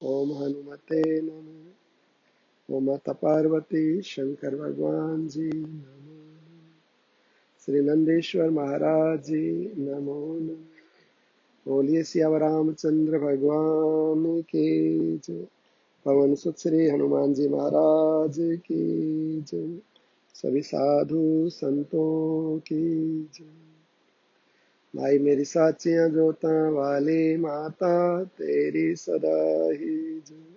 ओम हनुमते नमः। ओम माता पार्वती शंकर भगवान जी नमो। श्री नंदेश्वर महाराज जी नमो नमः। बोलिए सियावर रामचंद्र भगवान की जय। पवन सुत श्री हनुमान जी महाराज की जय। सभी साधु संतों की जय। माई मेरी साचियां जोता वाली माता तेरी सदा ही जय।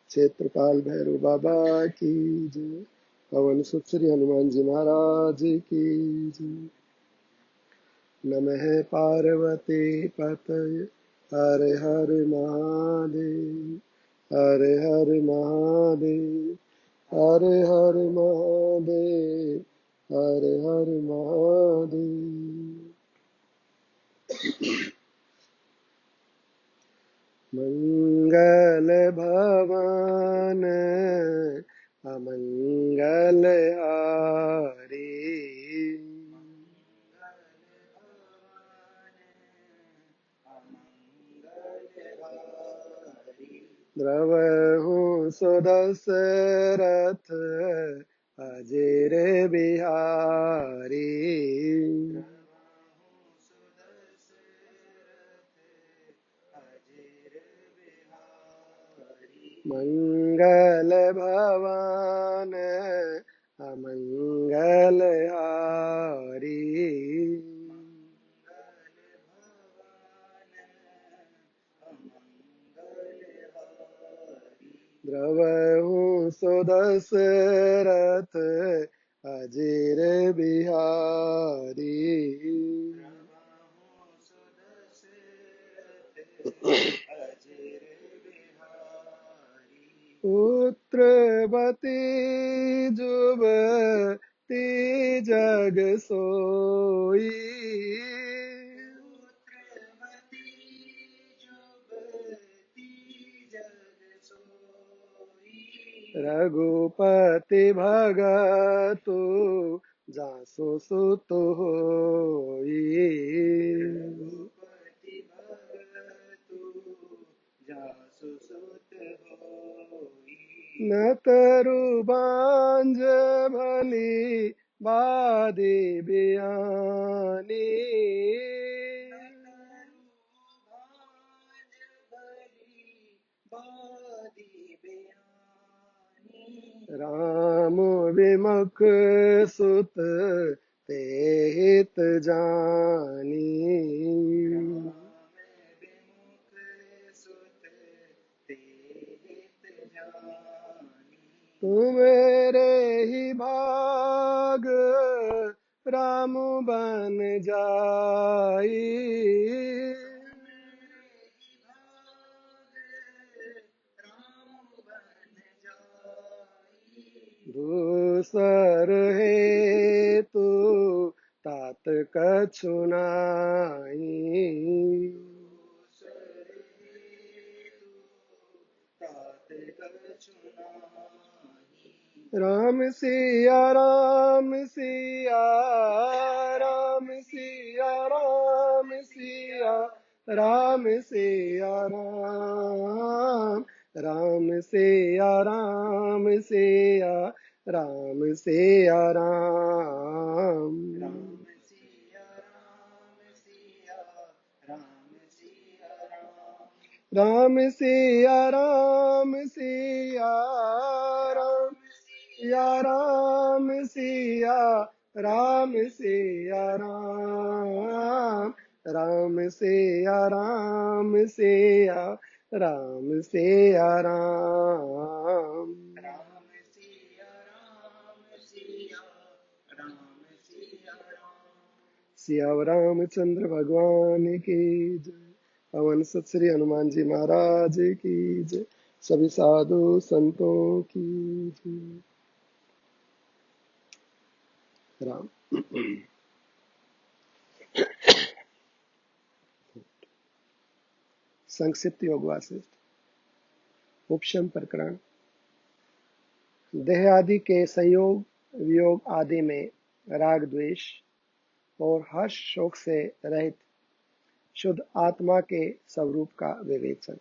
क्षेत्रपाल भैरव बाबा की जय। पवन सुत श्री हनुमान जी महाराज की जय। नमः पार्वती पतये हर हर महादेव। हर हर महादेव। हर हर महादेव। हर हर महादेव। मंगल भवन अमंगल हारी। द्रवहु सुदशरथ अजर बिहारी। मंगल भवन अमंगल हारी। द्रवहु सुदशरथ अजर बिहारी। पुत्रवती जुबती जग सोई। रघुपति भगतु जासु सुत होई। न तरु बांझ भली बादी बियानी। राम विमुख सुत तेहित जानी। तुम्हारे ही भाग राम बन जाई। दूसर है तू तात कछु नाई। राम सिया राम सिया राम सिया राम सिया राम सिया राम। राम सिया राम सिया राम सिया राम। राम सिया राम सिया राम सिया राम सिया राम सिया राम। राम सिया राम सिया राम सिया राम। सिया रामचंद्र भगवान की जय। पवन सुत श्री हनुमान जी महाराज की जय। सभी साधु संतों की जय। राम संक्षिप्त योग वासिष्ठ उपशम प्रकरण। देह आदि के संयोग वियोग आदि में राग द्वेष और हर्ष शोक से रहित शुद्ध आत्मा के स्वरूप का विवेचन।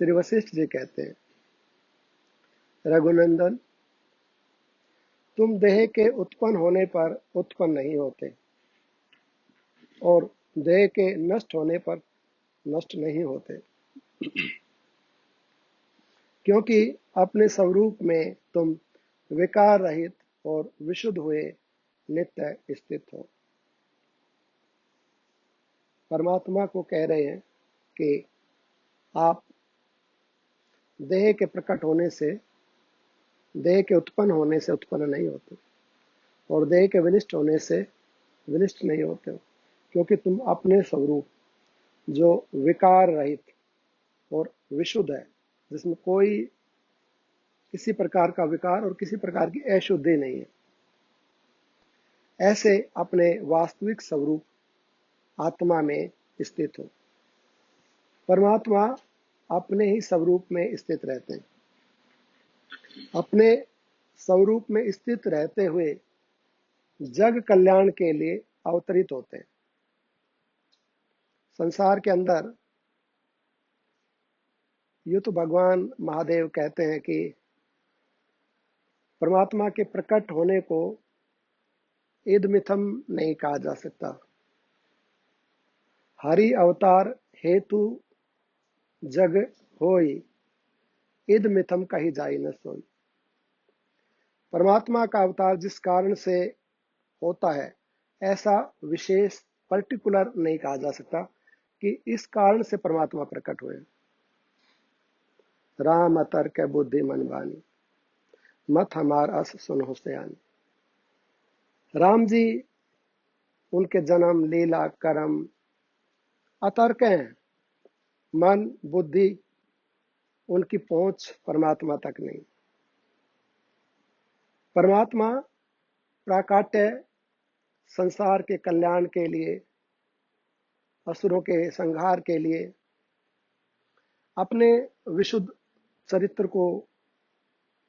श्री वशिष्ठ जी कहते हैं, रघुनंदन, तुम देह के उत्पन्न होने पर उत्पन्न नहीं होते और देह के नष्ट होने पर नष्ट नहीं होते, क्योंकि अपने स्वरूप में तुम विकार रहित और विशुद्ध हुए नित्य स्थित हो। परमात्मा को कह रहे हैं कि आप देह के प्रकट होने से, देह के उत्पन्न होने से उत्पन्न नहीं होते और देह के विनिष्ट होने से विनिष्ट नहीं होते हो, क्योंकि तुम अपने स्वरूप जो विकार रहित और विशुद्ध है, जिसमें कोई किसी प्रकार का विकार और किसी प्रकार की अशुद्धि नहीं है, ऐसे अपने वास्तविक स्वरूप आत्मा में स्थित हो। परमात्मा अपने ही स्वरूप में स्थित रहते हैं। अपने स्वरूप में स्थित रहते हुए जग कल्याण के लिए अवतरित होते हैं। संसार के अंदर यूं तो भगवान महादेव कहते हैं कि परमात्मा के प्रकट होने को इदमिथम नहीं कहा जा सकता। हरि अवतार हेतु जग होई, इदमिथम कही जाई न सोई। परमात्मा का अवतार जिस कारण से होता है, ऐसा विशेष पर्टिकुलर नहीं कहा जा सकता कि इस कारण से परमात्मा प्रकट हुए। राम तर्क बुद्धि मन बानी, मत हमार अस सुनो सयानी। राम जी, उनके जन्म, लीला, कर्म अतर्क हैं। मन, बुद्धि, उनकी पहुंच परमात्मा तक नहीं। परमात्मा प्राकाट्य संसार के कल्याण के लिए, असुरों के संहार के लिए अपने विशुद्ध चरित्र को,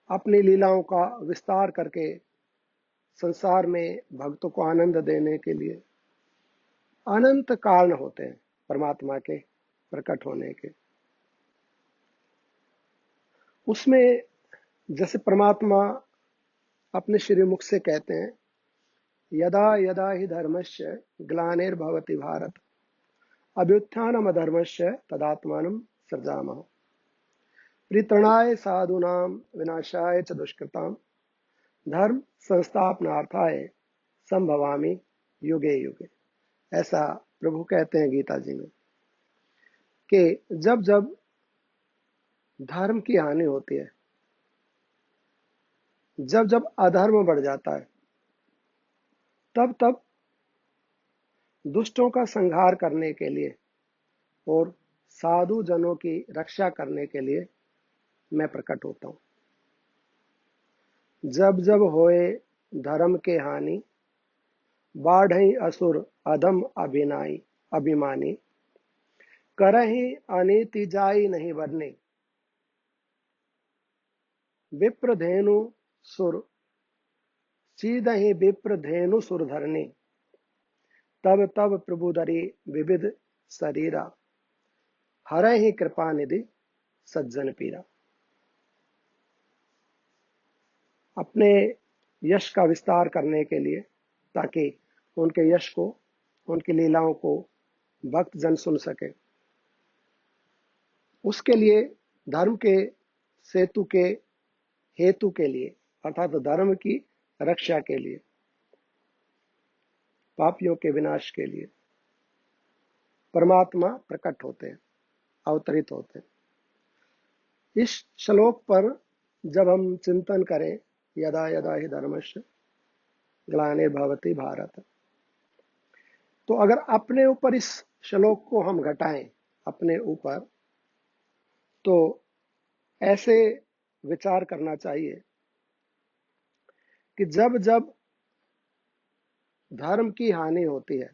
अपनी लीलाओं का विस्तार करके संसार में भक्तों को आनंद देने के लिए अनंत कारण होते हैं परमात्मा के प्रकट होने के। उसमें जैसे परमात्मा अपने श्री मुख से कहते हैं, यदा यदा ही धर्मस्य ग्लानिर्भवति भारत, अभ्युत्थानम अधर्मस्य तदात्मानं सृजामः, परित्रणाय साधूनां विनाशाय च दुष्कृतां, धर्म संस्थापनार्थाय संभवामि युगे युगे। ऐसा प्रभु कहते हैं गीता जी में कि जब जब धर्म की हानि होती है, जब जब अधर्म बढ़ जाता है, तब तब दुष्टों का संहार करने के लिए और साधु जनों की रक्षा करने के लिए मैं प्रकट होता हूं। जब जब होए धर्म के हानि, बाढ़ई असुर अधम अभिनाई अभिमानी, करही अनीति जाई नहीं बरने, विप्र धेनु सुर सीधहि विप्र धेनु सुर धरने, तब तब प्रभु धरी विविध शरीरा, हरहि कृपा निधि सज्जन पीरा। अपने यश का विस्तार करने के लिए, ताकि उनके यश को, उनकी लीलाओं को भक्त जन सुन सके, उसके लिए धर्म के सेतु के हेतु के लिए, अर्थात धर्म की रक्षा के लिए, पापियों के विनाश के लिए परमात्मा प्रकट होते हैं, अवतरित होते हैं। इस श्लोक पर जब हम चिंतन करें, यदा यदा ही धर्मस्य ग्लानिर्भवति भारत, तो अगर अपने ऊपर इस श्लोक को हम घटाएं अपने ऊपर, तो ऐसे विचार करना चाहिए कि जब जब धर्म की हानि होती है,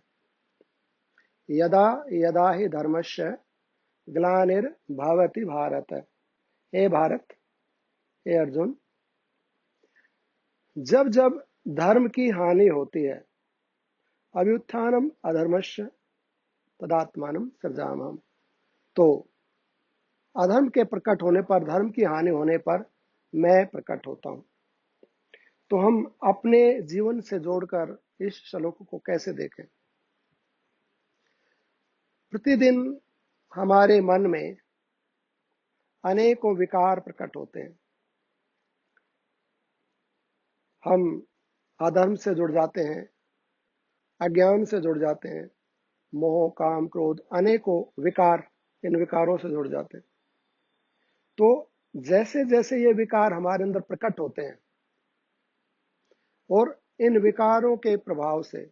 यदा यदा ही धर्मस्य ग्लानिर्भवति भारत, हे भारत, हे अर्जुन, जब जब धर्म की हानि होती है, अभ्युत्थानम अधर्मस्य तदात्मानं सृजामः, तो अधर्म के प्रकट होने पर, धर्म की हानि होने पर मैं प्रकट होता हूं। तो हम अपने जीवन से जोड़कर इस श्लोक को कैसे देखें? प्रतिदिन हमारे मन में अनेकों विकार प्रकट होते हैं। हम अधर्म से जुड़ जाते हैं, अज्ञान से जुड़ जाते हैं, मोह, काम, क्रोध, अनेकों विकार, इन विकारों से जुड़ जाते हैं। तो जैसे जैसे ये विकार हमारे अंदर प्रकट होते हैं और इन विकारों के प्रभाव से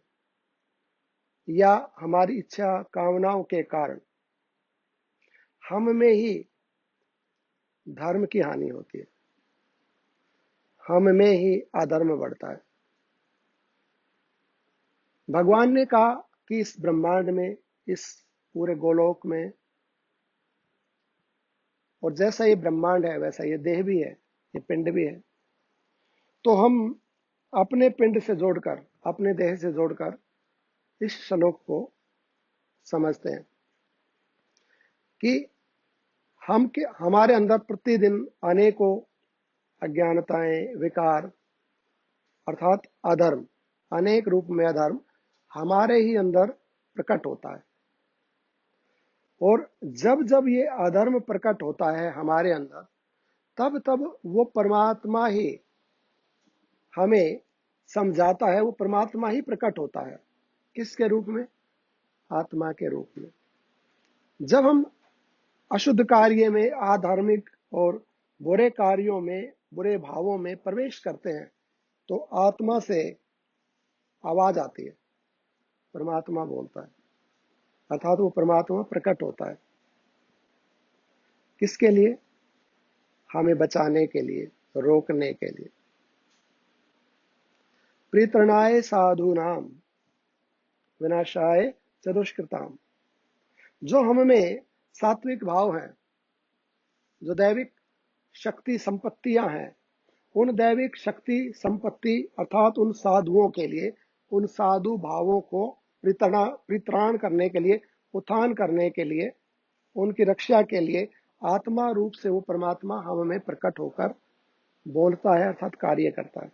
या हमारी इच्छा कामनाओं के कारण हम में ही धर्म की हानि होती है, हम में ही अधर्म बढ़ता है। भगवान ने कहा कि इस ब्रह्मांड में, इस पूरे गोलोक में, और जैसा ये ब्रह्मांड है वैसा ये देह भी है, ये पिंड भी है। तो हम अपने पिंड से जोड़कर, अपने देह से जोड़कर इस श्लोक को समझते हैं कि हमारे अंदर प्रतिदिन अनेकों अज्ञानताएं, विकार अर्थात अधर्म, अनेक रूप में अधर्म हमारे ही अंदर प्रकट होता है। और जब जब ये अधर्म प्रकट होता है हमारे अंदर, तब तब वो परमात्मा ही हमें समझाता है, वो परमात्मा ही प्रकट होता है। किसके रूप में? आत्मा के रूप में। जब हम अशुद्ध कार्य में, आधार्मिक और बुरे कार्यों में, बुरे भावों में प्रवेश करते हैं तो आत्मा से आवाज आती है, परमात्मा बोलता है, अर्थात वो परमात्मा प्रकट होता है। किसके लिए? हमें बचाने के लिए, रोकने के लिए। प्रीतरणाय साधूनाम विनाशाय च दुष्कृताम। जो हम में सात्विक भाव हैं, जो दैविक शक्ति संपत्तियां हैं, उन दैविक शक्ति संपत्ति अर्थात उन साधुओं के लिए, उन साधु भावों को परित्राण करने के लिए, उत्थान करने के लिए, उनकी रक्षा के लिए आत्मा रूप से वो परमात्मा हम में प्रकट होकर बोलता है, अर्थात कार्य करता है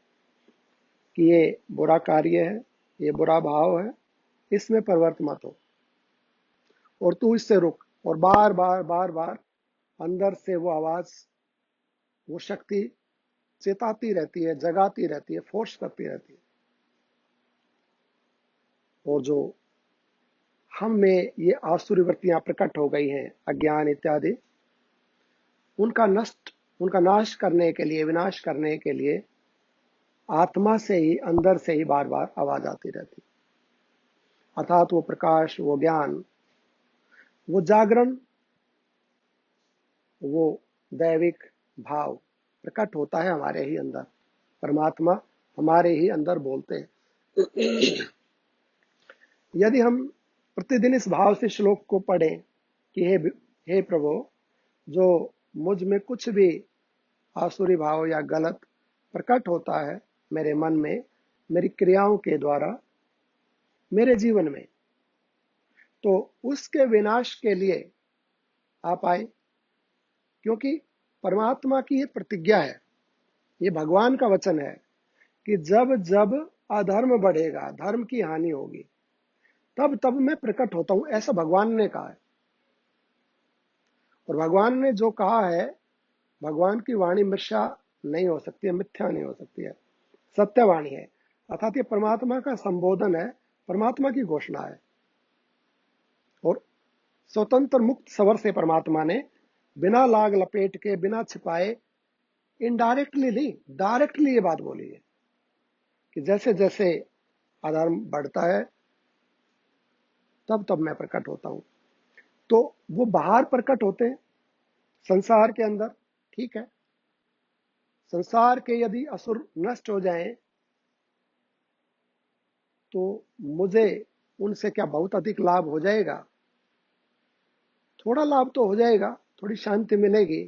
कि ये बुरा कार्य है, ये बुरा भाव है, इसमें प्रवृत्त मत हो और तू इससे रुक। और बार बार बार बार अंदर से वो आवाज, वो शक्ति चेताती रहती है, जगाती रहती है, फोर्स करती रहती है। और जो हम में ये आसुरी वृत्तियां प्रकट हो गई हैं, अज्ञान इत्यादि, उनका नाश करने के लिए, विनाश करने के लिए आत्मा से ही, अंदर से ही बार बार आवाज आती रहती, अर्थात वो प्रकाश, वो ज्ञान, वो जागरण, वो दैविक भाव प्रकट होता है हमारे ही अंदर। परमात्मा हमारे ही अंदर बोलते हैं। यदि हम प्रतिदिन इस भाव से श्लोक को पढ़ें कि हे प्रभु, जो मुझ में कुछ भी आसुरी भाव या गलत प्रकट होता है मेरे मन में, मेरी क्रियाओं के द्वारा, मेरे जीवन में, तो उसके विनाश के लिए आप आए। क्योंकि परमात्मा की ये प्रतिज्ञा है, ये भगवान का वचन है कि जब जब अधर्म बढ़ेगा, धर्म की हानि होगी, तब तब मैं प्रकट होता हूं, ऐसा भगवान ने कहा है। और भगवान ने जो कहा है, भगवान की वाणी मिथ्या नहीं हो सकती है, मिथ्या नहीं हो सकती है, सत्यवाणी है। अर्थात ये परमात्मा का संबोधन है, परमात्मा की घोषणा है। और स्वतंत्र मुक्त स्वर से परमात्मा ने बिना लाग लपेट के, बिना छिपाए, इनडायरेक्टली नहीं, डायरेक्टली ये बात बोली है कि जैसे जैसे अधर्म बढ़ता है तब तब मैं प्रकट होता हूं। तो वो बाहर प्रकट होते हैं संसार के अंदर, ठीक है। संसार के यदि असुर नष्ट हो जाएं तो मुझे उनसे क्या बहुत अधिक लाभ हो जाएगा? थोड़ा लाभ तो हो जाएगा, थोड़ी शांति मिलेगी,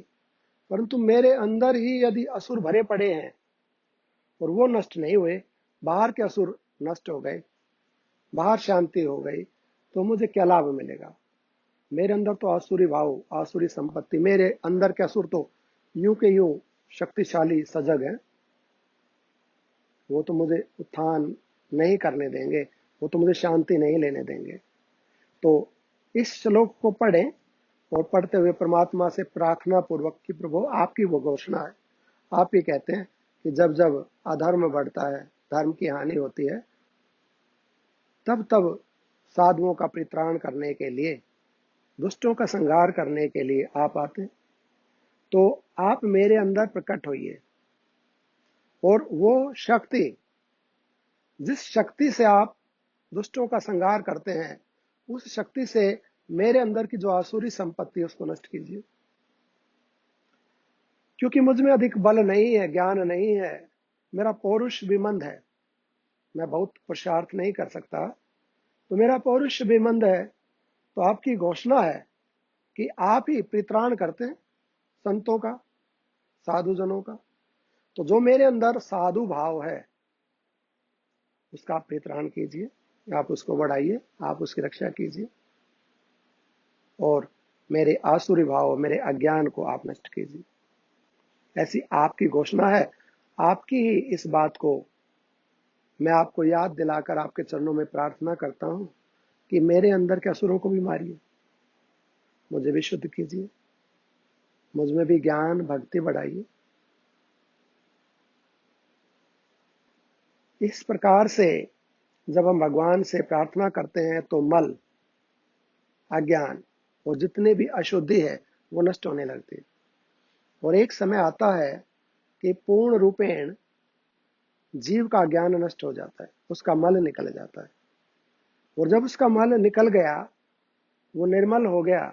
परंतु मेरे अंदर ही यदि असुर भरे पड़े हैं और वो नष्ट नहीं हुए, बाहर के असुर नष्ट हो गए, बाहर शांति हो गई, तो मुझे क्या लाभ मिलेगा? मेरे अंदर तो आसुरी भाव, आसुरी संपत्ति, मेरे अंदर के असुर तो यूं के यूं शक्तिशाली सजग है। वो तो मुझे उत्थान नहीं करने देंगे, वो तो मुझे शांति नहीं लेने देंगे। तो इस श्लोक को पढ़ें और पढ़ते हुए परमात्मा से प्रार्थना पूर्वक कि प्रभु आपकी वो घोषणा है, आप ही कहते हैं कि जब जब अधर्म बढ़ता है, धर्म की हानि होती है, तब तब साधुओं का परित्राण करने के लिए, दुष्टों का संहार करने के लिए आप आते हैं। तो आप मेरे अंदर प्रकट होइए और वो शक्ति, जिस शक्ति से आप दुष्टों का संहार करते हैं, उस शक्ति से मेरे अंदर की जो आसुरी संपत्ति है उसको नष्ट कीजिए। क्योंकि मुझ में अधिक बल नहीं है, ज्ञान नहीं है, मेरा पौरुष भी मंद है, मैं बहुत पुरुषार्थ नहीं कर सकता, तो मेरा पौरुष भी मंद है। तो आपकी घोषणा है कि आप ही परित्राण करते हैं संतों का, साधुजनों का। तो जो मेरे अंदर साधु भाव है उसका आप परित्राण कीजिए, आप उसको बढ़ाइए, आप उसकी रक्षा कीजिए और मेरे आसुरी भाव, मेरे अज्ञान को आप नष्ट कीजिए। ऐसी आपकी घोषणा है। आपकी ही इस बात को मैं आपको याद दिलाकर आपके चरणों में प्रार्थना करता हूं कि मेरे अंदर के असुरों को भी मारिए, मुझे भी शुद्ध कीजिए, मुझ में भी ज्ञान भक्ति बढ़ाइए। इस प्रकार से जब हम भगवान से प्रार्थना करते हैं तो मल, अज्ञान और जितने भी अशुद्धि है वो नष्ट होने लगती है। और एक समय आता है कि पूर्ण रूपेण जीव का ज्ञान नष्ट हो जाता है, उसका मल निकल जाता है। और जब उसका मल निकल गया, वो निर्मल हो गया,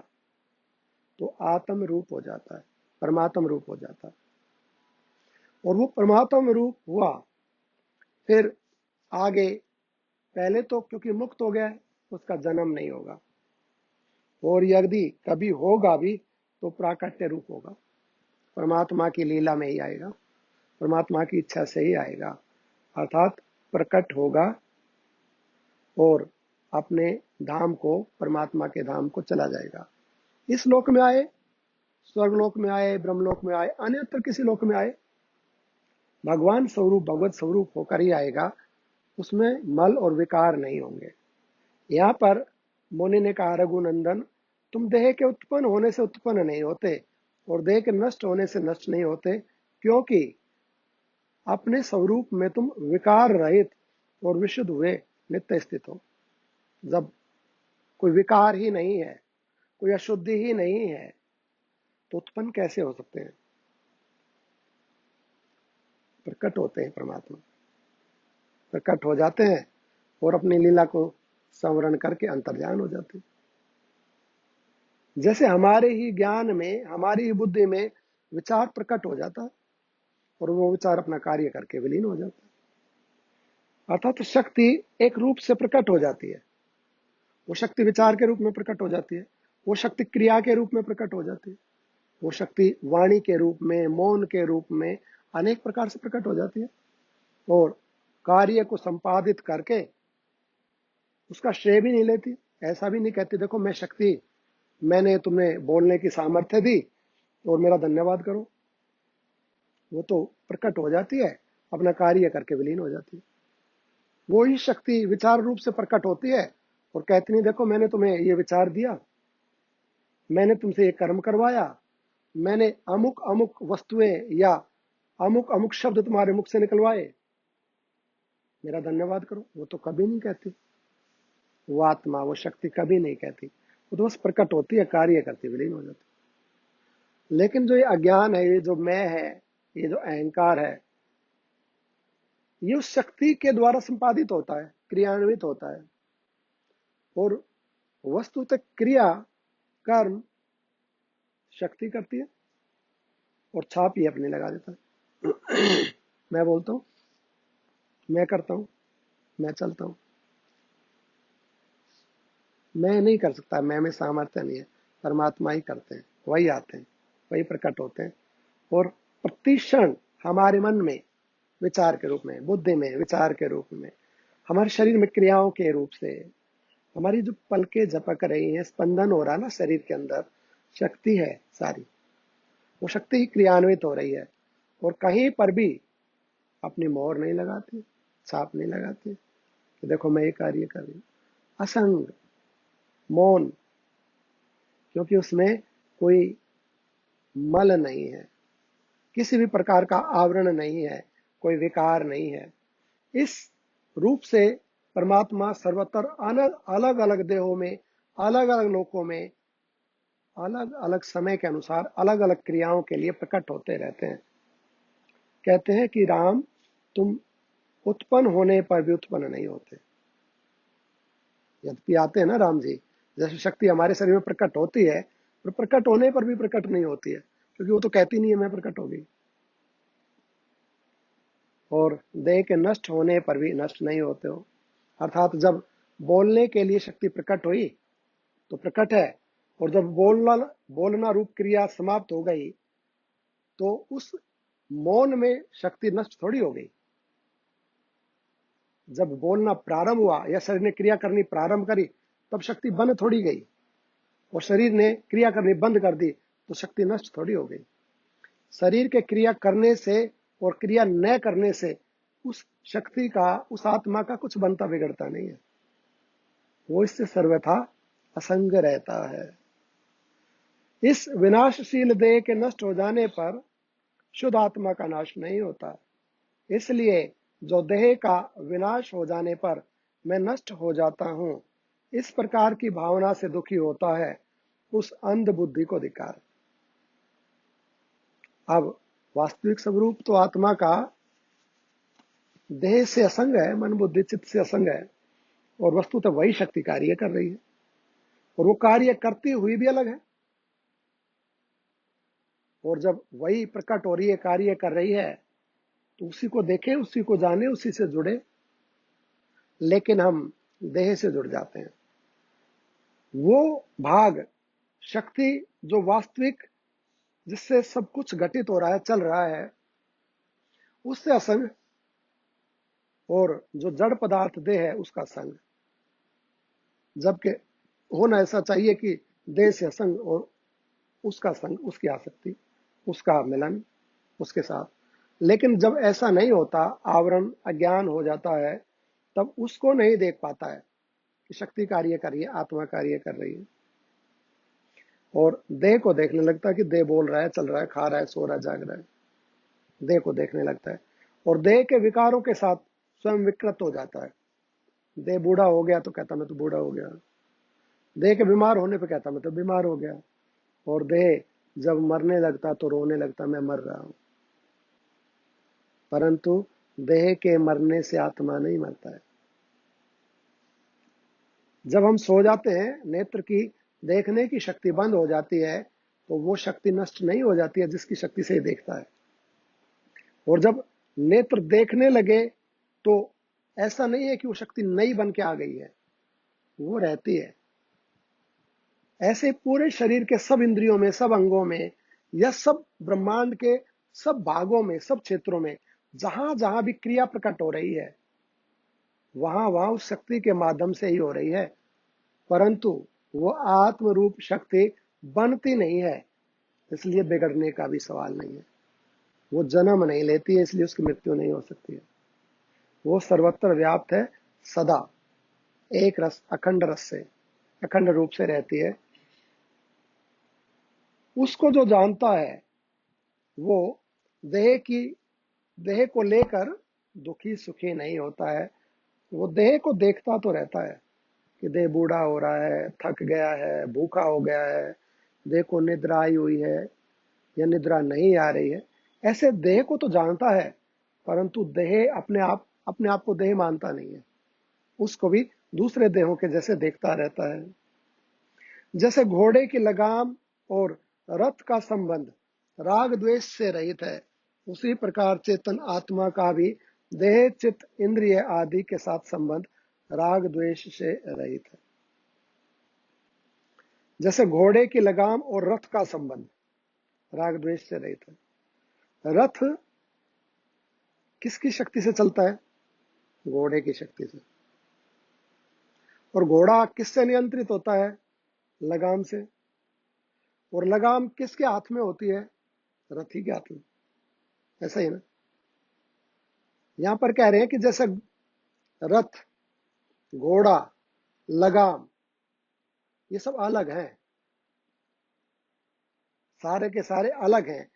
तो आत्म रूप हो जाता है, परमात्म रूप हो जाता है। और वो परमात्म रूप हुआ, फिर आगे पहले तो क्योंकि मुक्त हो गया है उसका जन्म नहीं होगा, और यदि कभी होगा भी तो प्राकट्य रूप होगा, परमात्मा की लीला में ही आएगा, परमात्मा की इच्छा से ही आएगा, अर्थात प्रकट होगा और अपने धाम को, परमात्मा के धाम को चला जाएगा। इस लोक में आए, स्वर्गलोक में आए, ब्रह्मलोक में आए, अन्यत्र किसी लोक में आए, भगवान स्वरूप, भगवत स्वरूप होकर ही आएगा। उसमें मल और विकार नहीं होंगे। यहाँ पर मुनि ने कहा, रघुनंदन तुम देह के उत्पन्न होने से उत्पन्न नहीं होते और देह के नष्ट होने से नष्ट नहीं होते, क्योंकि अपने स्वरूप में तुम विकार रहित और विशुद्ध हुए नित्य स्थित हो। जब कोई विकार ही नहीं है, कोई अशुद्धि ही नहीं है, तो उत्पन्न कैसे हो सकते हैं? प्रकट होते हैं परमात्मा, प्रकट हो जाते हैं और अपनी लीला को संवरण करके अंतर्ध्यान हो जाते हैं। जैसे हमारे ही ज्ञान में, हमारी ही बुद्धि में विचार प्रकट हो जाता है और वो विचार अपना कार्य करके विलीन हो जाता है। अर्थात शक्ति एक रूप से प्रकट हो जाती है, वो शक्ति विचार के रूप में प्रकट हो जाती है, वो शक्ति क्रिया के रूप में प्रकट हो जाती है, वो शक्ति वाणी के रूप में, मौन के रूप में अनेक प्रकार से प्रकट हो जाती है और कार्य को संपादित करके उसका श्रेय भी नहीं लेती। ऐसा भी नहीं कहती देखो मैं शक्ति, मैंने तुम्हें बोलने की सामर्थ्य दी और मेरा धन्यवाद करो। वो तो प्रकट हो जाती है, अपना कार्य करके विलीन हो जाती है। वो ही शक्ति विचार रूप से प्रकट होती है और कहती नहीं देखो मैंने तुम्हें ये विचार दिया, मैंने तुमसे ये कर्म करवाया, मैंने अमुक अमुक वस्तुएं या अमुक अमुक शब्द तुम्हारे मुख से निकलवाए, मेरा धन्यवाद करो। वो तो कभी नहीं कहती, वो आत्मा, वो शक्ति कभी नहीं कहती। वो तो बस प्रकट होती है, कार्य करती, विलीन हो जाती। लेकिन जो ये अज्ञान है, ये जो मैं है, ये जो अहंकार है, ये उस शक्ति के द्वारा संपादित होता है, क्रियान्वित होता है। और वस्तुतः क्रिया, कर्म शक्ति करती है और छाप ही अपनी लगा देता है। मैं बोलता हूं, मैं करता हूं, मैं चलता हूं, मैं नहीं कर सकता, मैं में सामर्थ्य नहीं है, परमात्मा ही करते हैं, वही आते हैं, वही प्रकट होते हैं। और प्रतिक्षण हमारे मन में विचार के रूप में, बुद्धि में विचार के रूप में, हमारे शरीर में क्रियाओं के रूप से, हमारी जो पलकें झपक रही हैं, स्पंदन हो रहा है ना शरीर के अंदर, शक्ति है सारी, वो शक्ति क्रियान्वित हो रही है। और कहीं पर भी अपनी मोहर नहीं लगाती, छाप नहीं लगाती कि देखो मैं ये कार्य कर रही हूँ। असंग, मौन, क्योंकि उसमें कोई मल नहीं है, किसी भी प्रकार का आवरण नहीं है, कोई विकार नहीं है। इस रूप से परमात्मा सर्वत्र अलग अलग देहों में, अलग अलग लोकों में, अलग अलग समय के अनुसार अलग अलग क्रियाओं के लिए प्रकट होते रहते हैं। कहते हैं कि राम, तुम उत्पन्न होने पर भी उत्पन्न नहीं होते। यद्यपि आते हैं ना राम जी, जैसे शक्ति हमारे शरीर में प्रकट होती है, पर प्रकट होने पर भी प्रकट नहीं होती है, क्योंकि वो तो कहती नहीं है मैं प्रकट हो गई। और देह के नष्ट होने पर भी नष्ट नहीं होते हो। अर्थात जब बोलने के लिए शक्ति प्रकट हुई तो प्रकट है, और जब बोलना बोलना रूप क्रिया समाप्त हो गई तो उस मौन में शक्ति नष्ट थोड़ी हो गई। जब बोलना प्रारंभ हुआ या शरीर ने क्रिया करनी प्रारंभ करी, तब शक्ति बन थोड़ी गई, और शरीर ने क्रिया करनी बंद कर दी तो शक्ति नष्ट थोड़ी हो गई। शरीर के क्रिया करने से और क्रिया न करने से उस शक्ति का, उस आत्मा का कुछ बनता बिगड़ता नहीं है। वो इससे सर्वथा असंग रहता है। इस विनाशशील देह के नष्ट हो जाने पर शुद्ध आत्मा का नाश नहीं होता। इसलिए जो देह का विनाश हो जाने पर मैं नष्ट हो जाता हूं, इस प्रकार की भावना से दुखी होता है, उस अंध बुद्धि को धिक्कार। अब वास्तविक स्वरूप तो आत्मा का देह से असंग है, मन बुद्धि चित्त से असंग है, और वस्तु तो वही शक्ति कार्य कर रही है, और वो कार्य करती हुई भी अलग है। और जब वही प्रकट हो रही है, कार्य कर रही है, तो उसी को देखें, उसी को जाने, उसी से जुड़े। लेकिन हम देह से जुड़ जाते हैं। वो भाग, शक्ति जो वास्तविक, जिससे सब कुछ घटित हो रहा है, चल रहा है, उससे असंग, और जो जड़ पदार्थ देह है उसका संग। जबकि होना ऐसा चाहिए कि देह से असंग और उसका संग, उसकी आसक्ति, उसका मिलन उसके साथ। लेकिन जब ऐसा नहीं होता, आवरण अज्ञान हो जाता है, तब उसको नहीं देख पाता है कि शक्ति कार्य कर रही है, आत्मा कार्य कर रही है, और देह को देखने लगता है कि देह बोल रहा है, चल रहा है, खा रहा है, सो रहा है, जाग रहा है। देह को देखने लगता है, और देह के विकारों के साथ स्वयं विकृत हो जाता है। देह बूढ़ा हो गया तो कहता मैं तो बूढ़ा हो गया, देह के बीमार होने पे कहता मैं तो बीमार हो गया, और देह जब मरने लगता तो रोने लगता मैं मर रहा हूं। परंतु देह के मरने से आत्मा नहीं मरता है। जब हम सो जाते हैं, नेत्र की देखने की शक्ति बंद हो जाती है, तो वो शक्ति नष्ट नहीं हो जाती है जिसकी शक्ति से ही देखता है। और जब नेत्र देखने लगे तो ऐसा नहीं है कि वो शक्ति नई बन के आ गई है, वो रहती है। ऐसे पूरे शरीर के सब इंद्रियों में, सब अंगों में, या सब ब्रह्मांड के सब भागों में, सब क्षेत्रों में, जहां जहां भी क्रिया प्रकट हो रही है, वहां वहां उस शक्ति के माध्यम से ही हो रही है। परंतु वो आत्म रूप शक्ति बनती नहीं है, इसलिए बिगड़ने का भी सवाल नहीं है। वो जन्म नहीं लेती है, इसलिए उसकी मृत्यु नहीं हो सकती है। वो सर्वत्र व्याप्त है, सदा एक रस, अखंड रस से, अखंड रूप से रहती है। उसको जो जानता है वो देह की, देह को लेकर दुखी सुखी नहीं होता है। वो देह को देखता तो रहता है कि देह बूढ़ा हो रहा है, थक गया है, भूखा हो गया है, देह को निद्रा आई हुई है या निद्रा नहीं आ रही है। ऐसे देह को तो जानता है, परंतु देह अपने आप को देह मानता नहीं है। उसको भी दूसरे देहों के जैसे देखता रहता है। जैसे घोड़े की लगाम और रथ का संबंध राग द्वेष से रहित है, उसी प्रकार चेतन आत्मा का भी देह चित्त इंद्रिय आदि के साथ संबंध राग द्वेष से रहित है। जैसे घोड़े की लगाम और रथ का संबंध राग द्वेष से रहित है। रथ किसकी शक्ति से चलता है? घोड़े की शक्ति से। और घोड़ा किससे नियंत्रित होता है? लगाम से। और लगाम किसके हाथ में होती है? रथी के हाथ में। ऐसा ही ना। यहां पर कह रहे हैं कि जैसे रथ, घोड़ा, लगाम, ये सब अलग हैं, सारे के सारे अलग हैं।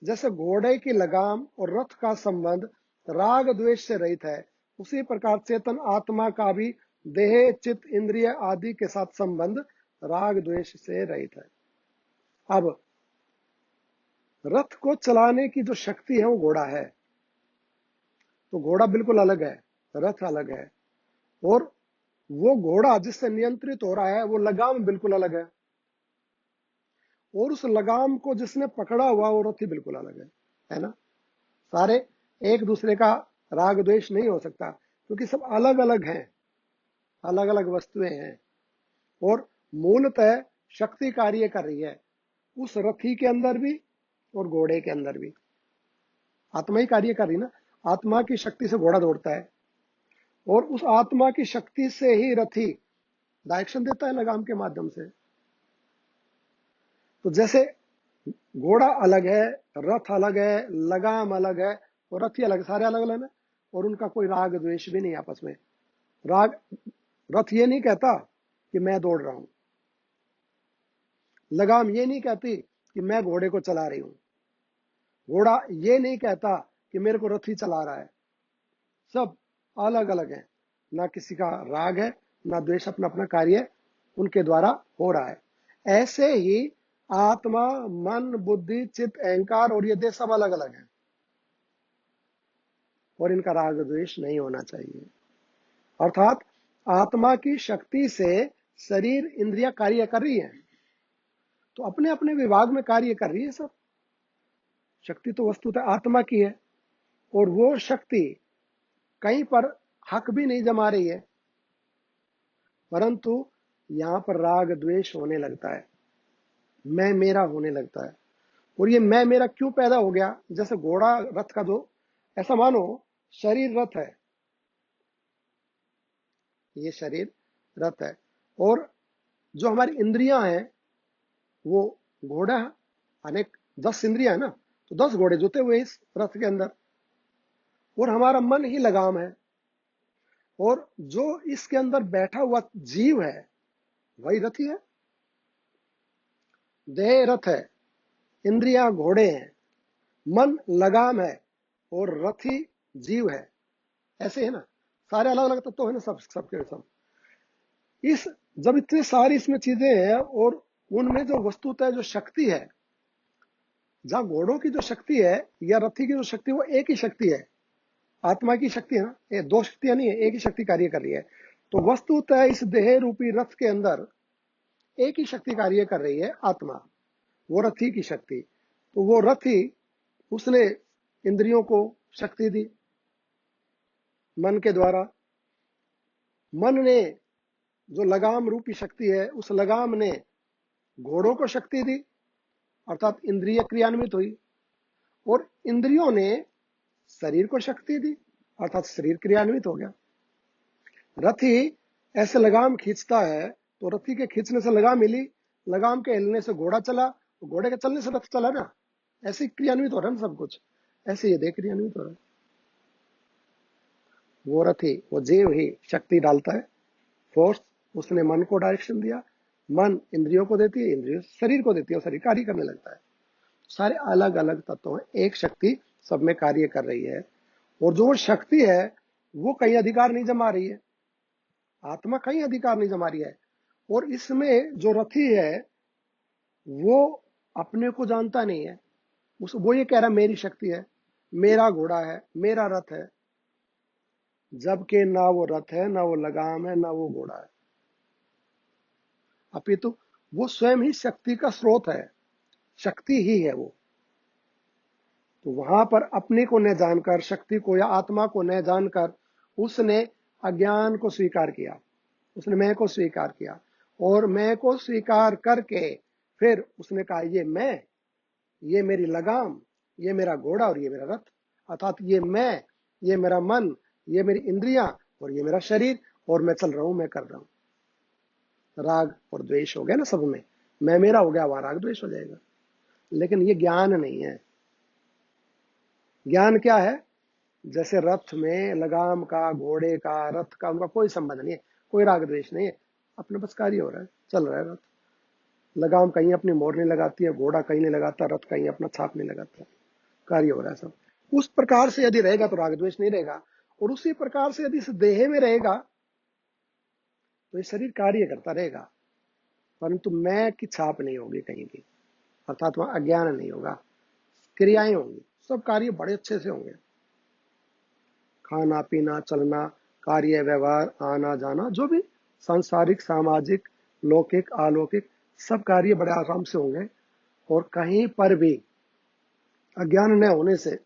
जैसे घोड़े की लगाम और रथ का संबंध राग द्वेष से रहित है, उसी प्रकार चेतन आत्मा का भी देह, चित्त, इंद्रिय आदि के साथ संबंध राग द्वेष से रहित है। अब रथ को चलाने की जो शक्ति है वो घोड़ा है, तो घोड़ा बिल्कुल अलग है, रथ अलग है। और वो घोड़ा जिससे नियंत्रित हो रहा है वो लगाम बिल्कुल अलग है। और उस लगाम को जिसने पकड़ा हुआ वो रथ ही बिल्कुल अलग है ना। सारे एक दूसरे का राग द्वेष नहीं हो सकता, क्योंकि सब अलग अलग हैं, अलग अलग वस्तुएं हैं। और मूलतः शक्ति कार्य कर रही है उस रथी के अंदर भी और घोड़े के अंदर भी। आत्मा ही कार्य कर रही ना। आत्मा की शक्ति से घोड़ा दौड़ता है और उस आत्मा की शक्ति से ही रथी डायरेक्शन देता है लगाम के माध्यम से। तो जैसे घोड़ा अलग है, रथ अलग है, लगाम अलग है और रथी अलग है, सारे अलग अलग है और उनका कोई राग द्वेष भी नहीं आपस में। राग, रथ ये नहीं कहता कि मैं दौड़ रहा हूं, लगाम ये नहीं कहती कि मैं घोड़े को चला रही हूं, घोड़ा ये नहीं कहता कि मेरे को रथी चला रहा है। सब अलग अलग है, ना किसी का राग है ना द्वेष, अपना अपना कार्य उनके द्वारा हो रहा है। ऐसे ही आत्मा, मन, बुद्धि, चित्त, अहंकार और ये देह सब अलग अलग है और इनका राग द्वेष नहीं होना चाहिए। अर्थात आत्मा की शक्ति से शरीर, इंद्रिया कार्य कर रही है, तो अपने अपने विभाग में कार्य कर रही है सब। शक्ति तो वस्तुतः आत्मा की है और वो शक्ति कहीं पर हक भी नहीं जमा रही है, परंतु यहां पर राग द्वेष होने लगता है, मैं मेरा होने लगता है। और ये मैं मेरा क्यों पैदा हो गया? जैसे घोड़ा रथ का, जो ऐसा मानो शरीर रथ है, ये शरीर रथ है और जो हमारी इंद्रियां हैं वो घोड़ा। अनेक 10 इंद्रियां है ना, तो 10 घोड़े जुते हुए इस रथ के अंदर। और हमारा मन ही लगाम है और जो इसके अंदर बैठा हुआ जीव है वही रथी है। देह रथ है, इंद्रियां घोड़े हैं, मन लगाम है और रथी जीव है। ऐसे है ना, सारे अलग अलग तत्व है ना, सब सबके सब। इस जब इतनी सारी इसमें चीजें हैं और उनमें जो वस्तुतः जो शक्ति है, जहां घोड़ों की जो शक्ति है या रथी की जो शक्ति है वो एक ही शक्ति है, आत्मा की शक्ति है ना, ये दो शक्तियां नहीं है, एक ही शक्ति कार्य कर रही है। तो वस्तुतः इस देह रूपी रथ के अंदर एक ही शक्ति कार्य कर रही है, आत्मा, वो रथी की शक्ति। तो वो रथी, उसने इंद्रियों को शक्ति दी मन के द्वारा। मन ने जो लगाम रूपी शक्ति है, उस लगाम ने घोड़ों को शक्ति दी, अर्थात इंद्रिय क्रियान्वित हुई। और इंद्रियों ने शरीर को शक्ति दी, अर्थात शरीर क्रियान्वित हो गया। रथी ऐसे लगाम खींचता है तो रथी के खींचने से लगाम मिली, लगाम के हिलने से घोड़ा चला, घोड़े के चलने से रथ चला ना। ऐसे क्रियान्वित हो रहा है ना सब कुछ, ऐसे ये देख क्रियान्वित हो रहा है। वो रथी, वो जीव ही शक्ति डालता है, फोर्स। उसने मन को डायरेक्शन दिया, मन इंद्रियों को देती है, इंद्रियों शरीर को देती है और शरीर कार्य करने लगता है। सारे अलग अलग तत्व हैं, एक शक्ति सब में कार्य कर रही है। और जो शक्ति है वो कहीं अधिकार नहीं जमा रही है, आत्मा कहीं अधिकार नहीं जमा रही है। और इसमें जो रथी है वो अपने को जानता नहीं है, वो ये कह रहा है मेरी शक्ति है, मेरा घोड़ा है, मेरा रथ है, जबकि ना वो रथ है, ना वो लगाम है, ना वो घोड़ा है। अपितु वो स्वयं ही शक्ति का स्रोत है, शक्ति ही है वो। तो वहां पर अपने को न जानकर, शक्ति को या आत्मा को न जानकर उसने अज्ञान को स्वीकार किया, उसने मैं को स्वीकार किया। और मैं को स्वीकार करके फिर उसने कहा ये मैं, ये मेरी लगाम, ये मेरा घोड़ा और ये मेरा रथ। अर्थात ये मैं, ये मेरा मन, ये मेरी इंद्रियां और ये मेरा शरीर, और मैं चल रहा हूं, मैं कर रहा हूं। राग और द्वेष हो गया ना सब में, मैं मेरा हो गया, वहां राग द्वेष हो जाएगा। लेकिन ये ज्ञान नहीं है। ज्ञान क्या है? जैसे रथ में लगाम का, घोड़े का, रथ का, उनका कोई संबंध नहीं है, कोई राग द्वेष नहीं है, अपने बस कार्य हो रहा है, चल रहा है रथ। लगाम कहीं अपनी मोड़ नहीं लगाती है, घोड़ा कहीं नहीं लगाता, रथ कहीं अपना छाप नहीं लगाता, कार्य हो रहा है सब। उस प्रकार से यदि रहेगा तो राग द्वेष नहीं रहेगा। और उसी प्रकार से यदि इस देह में रहेगा तो ये शरीर कार्य करता रहेगा, परंतु मैं की छाप नहीं होगी कहीं की, अर्थात वहां अज्ञान नहीं होगा, क्रियाएं होंगी, सब कार्य बड़े अच्छे से होंगे। खाना पीना, चलना, कार्य व्यवहार, आना जाना, जो भी सांसारिक, सामाजिक, लौकिक, अलौकिक, सब कार्य बड़े आराम से होंगे। और कहीं पर भी अज्ञान न होने से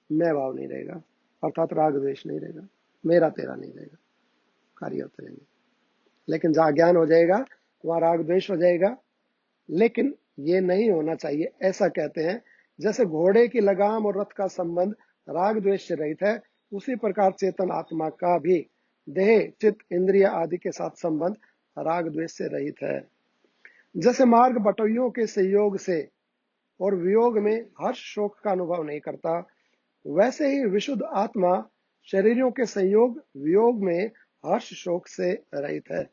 मैं भाव नहीं रहेगा, अर्थात राग द्वेष नहीं रहेगा, मेरा तेरा नहीं रहेगा, कार्य होते रहेंगे। लेकिन जहां ज्ञान हो जाएगा वहां राग द्वेष हो जाएगा। लेकिन ये नहीं होना चाहिए, ऐसा कहते हैं जैसे घोड़े की लगाम और रथ का संबंध राग द्वेष से रहित है, उसी प्रकार चेतन आत्मा का भी देह, चित्त, इंद्रिय आदि के साथ संबंध राग द्वेष से रहित है। जैसे मार्ग बटोइयों के संयोग से और वियोग में हर्ष शोक का अनुभव नहीं करता, वैसे ही विशुद्ध आत्मा शरीरों के संयोग वियोग में हर्ष शोक से रहित है।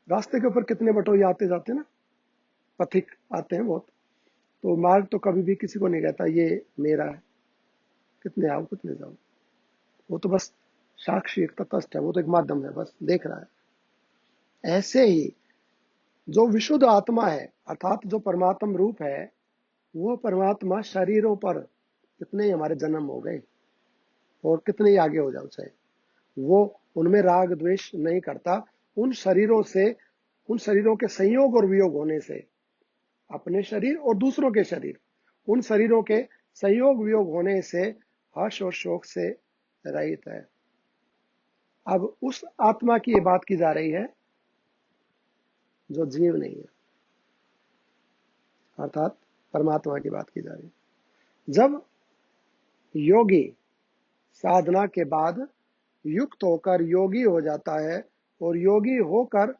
रास्ते के ऊपर कितने बटोई आते जाते हैं ना, पथिक आते हैं बहुत, तो मार्ग तो कभी भी किसी को नहीं कहता ये मेरा है, कितने आओ कितने जाओ, वो तो बस साक्षी, एक तटस्थ है, वो तो एक माध्यम है, बस देख रहा है। ऐसे ही जो विशुद्ध आत्मा है, अर्थात जो परमात्म रूप है, वो परमात्मा शरीरों पर कितने ही हमारे जन्म हो गए और कितने ही आगे हो जाओ चाहे, वो उनमें राग द्वेष नहीं करता। उन शरीरों से, उन शरीरों के संयोग और वियोग होने से, अपने शरीर और दूसरों के शरीर, उन शरीरों के संयोग वियोग होने से हर्ष और शोक से रहित है। अब उस आत्मा की ये बात की जा रही है जो जीव नहीं है, अर्थात परमात्मा की बात की जा रही है। जब योगी साधना के बाद युक्त होकर योगी हो जाता है और योगी होकर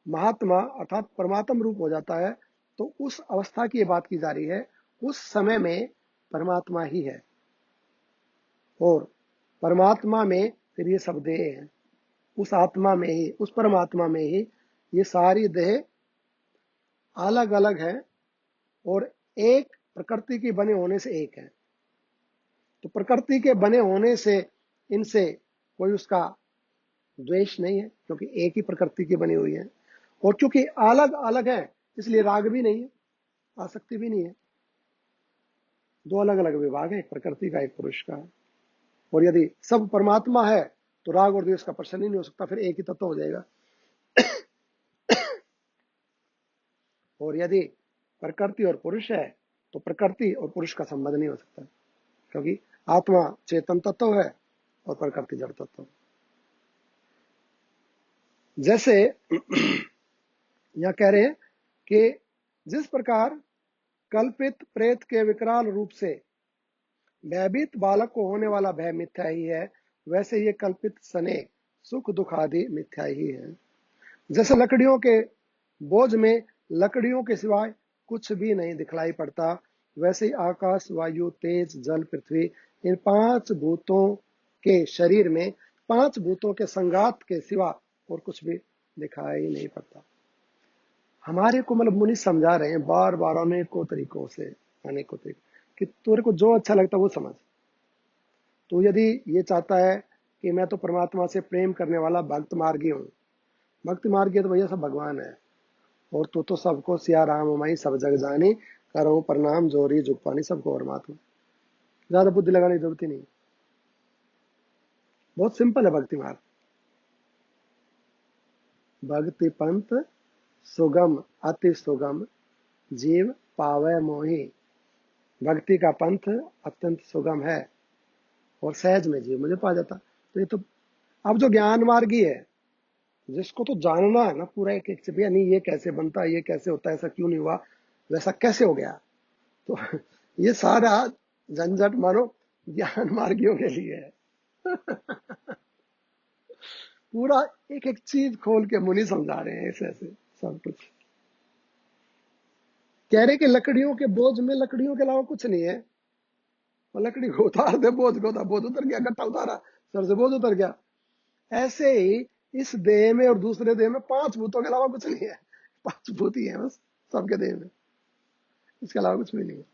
महात्मा अर्थात परमात्म रूप हो जाता है, तो उस अवस्था की बात की जा रही है। उस समय में परमात्मा ही है और परमात्मा में फिर ये सब देह हैं। उस आत्मा में ही, उस परमात्मा में ही ये सारी देह अलग अलग हैं और एक प्रकृति के बने होने से एक है। तो प्रकृति के बने होने से इनसे कोई उसका द्वेष नहीं है, क्योंकि एक ही प्रकृति की बनी हुई है। और क्योंकि अलग अलग है इसलिए राग भी नहीं है, आसक्ति भी नहीं है। दो अलग अलग विभाग है, एक प्रकृति का, एक पुरुष का। और यदि सब परमात्मा है तो राग और द्वेष का प्रश्न ही नहीं हो सकता, फिर एक ही तत्व हो जाएगा। और यदि प्रकृति और पुरुष है तो प्रकृति और पुरुष का संबंध नहीं हो सकता, क्योंकि आत्मा चेतन तत्व है और प्रकृति जड़ तत्व। जैसे यह कह रहे हैं कि जिस प्रकार कल्पित प्रेत के विकराल रूप से भयभीत बालक को होने वाला भय मिथ्या ही है, वैसे ये कल्पित सने सुख दुख आदि मिथ्या ही है। जैसे लकड़ियों के बोझ में लकड़ियों के सिवाय कुछ भी नहीं दिखलाई पड़ता, वैसे ही आकाश, वायु, तेज, जल, पृथ्वी, इन पांच भूतों के शरीर में पांच भूतों के संगात के सिवा और कुछ भी दिखाई नहीं पड़ता। हमारे को मतलब मुनि समझा रहे हैं बार बार अनेकों तरीकों से, अनेकों तरीकों, कि तेरे को जो अच्छा लगता है वो समझ। तो यदि ये चाहता है कि मैं तो परमात्मा से प्रेम करने वाला भक्त मार्गी हूँ, भक्त मार्गी तो भैया सब भगवान है, और तू तो सबको सिया राम माई सब जग जानी, करो प्रणाम जोरी झुक पानी, सबको परमात्मा। ज्यादा बुद्धि लगाने की जरूरत ही नहीं, बहुत सिंपल है भक्ति मार्ग। भक्ति पंथ सुगम अति सुगम, जीव पावे मोही। भक्ति का पंथ अत्यंत सुगम है और सहज में जीव मुझे पा जाता। तो ये तो अब जो ज्ञान मार्गी है, जिसको तो जानना है ना पूरा एक एक से, भैया नहीं ये कैसे बनता है, ये कैसे होता है, ऐसा क्यों नहीं हुआ, वैसा कैसे हो गया, तो ये सारा झंझट मानो ज्ञान मार्गियों के लिए है। पूरा एक एक चीज खोल के मुनि समझा रहे हैं, ऐसे ऐसे सब कुछ कह रहे कि लकड़ियों के बोझ में लकड़ियों के अलावा कुछ नहीं है। और लकड़ी को उतार दे, बोझ को था, बोझ उतर गया, गट्टा उतारा सर से, बोझ उतर गया। ऐसे ही इस देह में और दूसरे देह में पांच भूतों के अलावा कुछ नहीं है। पांच भूत ही है बस सबके देह में, इसके अलावा कुछ भी नहीं है।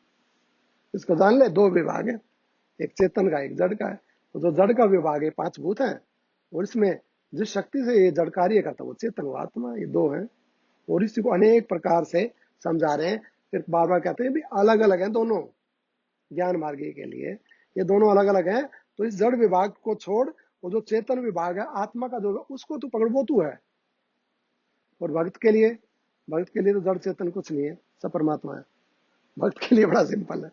इसको जान ले, दो विभाग है, एक चेतन का एक जड़ का है। तो जो जड़ का विभाग है पांच भूत है, और इसमें जिस शक्ति से ये जड़ कार्य करता है वो चेतन, वो आत्मा, ये दो है। और इसी को अनेक प्रकार से समझा रहे हैं। फिर बार बार कहते हैं भी अलग अलग हैं दोनों, ज्ञान मार्ग के लिए ये दोनों अलग अलग हैं। तो इस जड़ विभाग को छोड़, वो जो चेतन विभाग है आत्मा का जो, उसको तू पकड़, वो तू है। और भक्त के लिए तो जड़ चेतन कुछ नहीं है, सब परमात्मा है। भक्त के लिए बड़ा सिंपल है,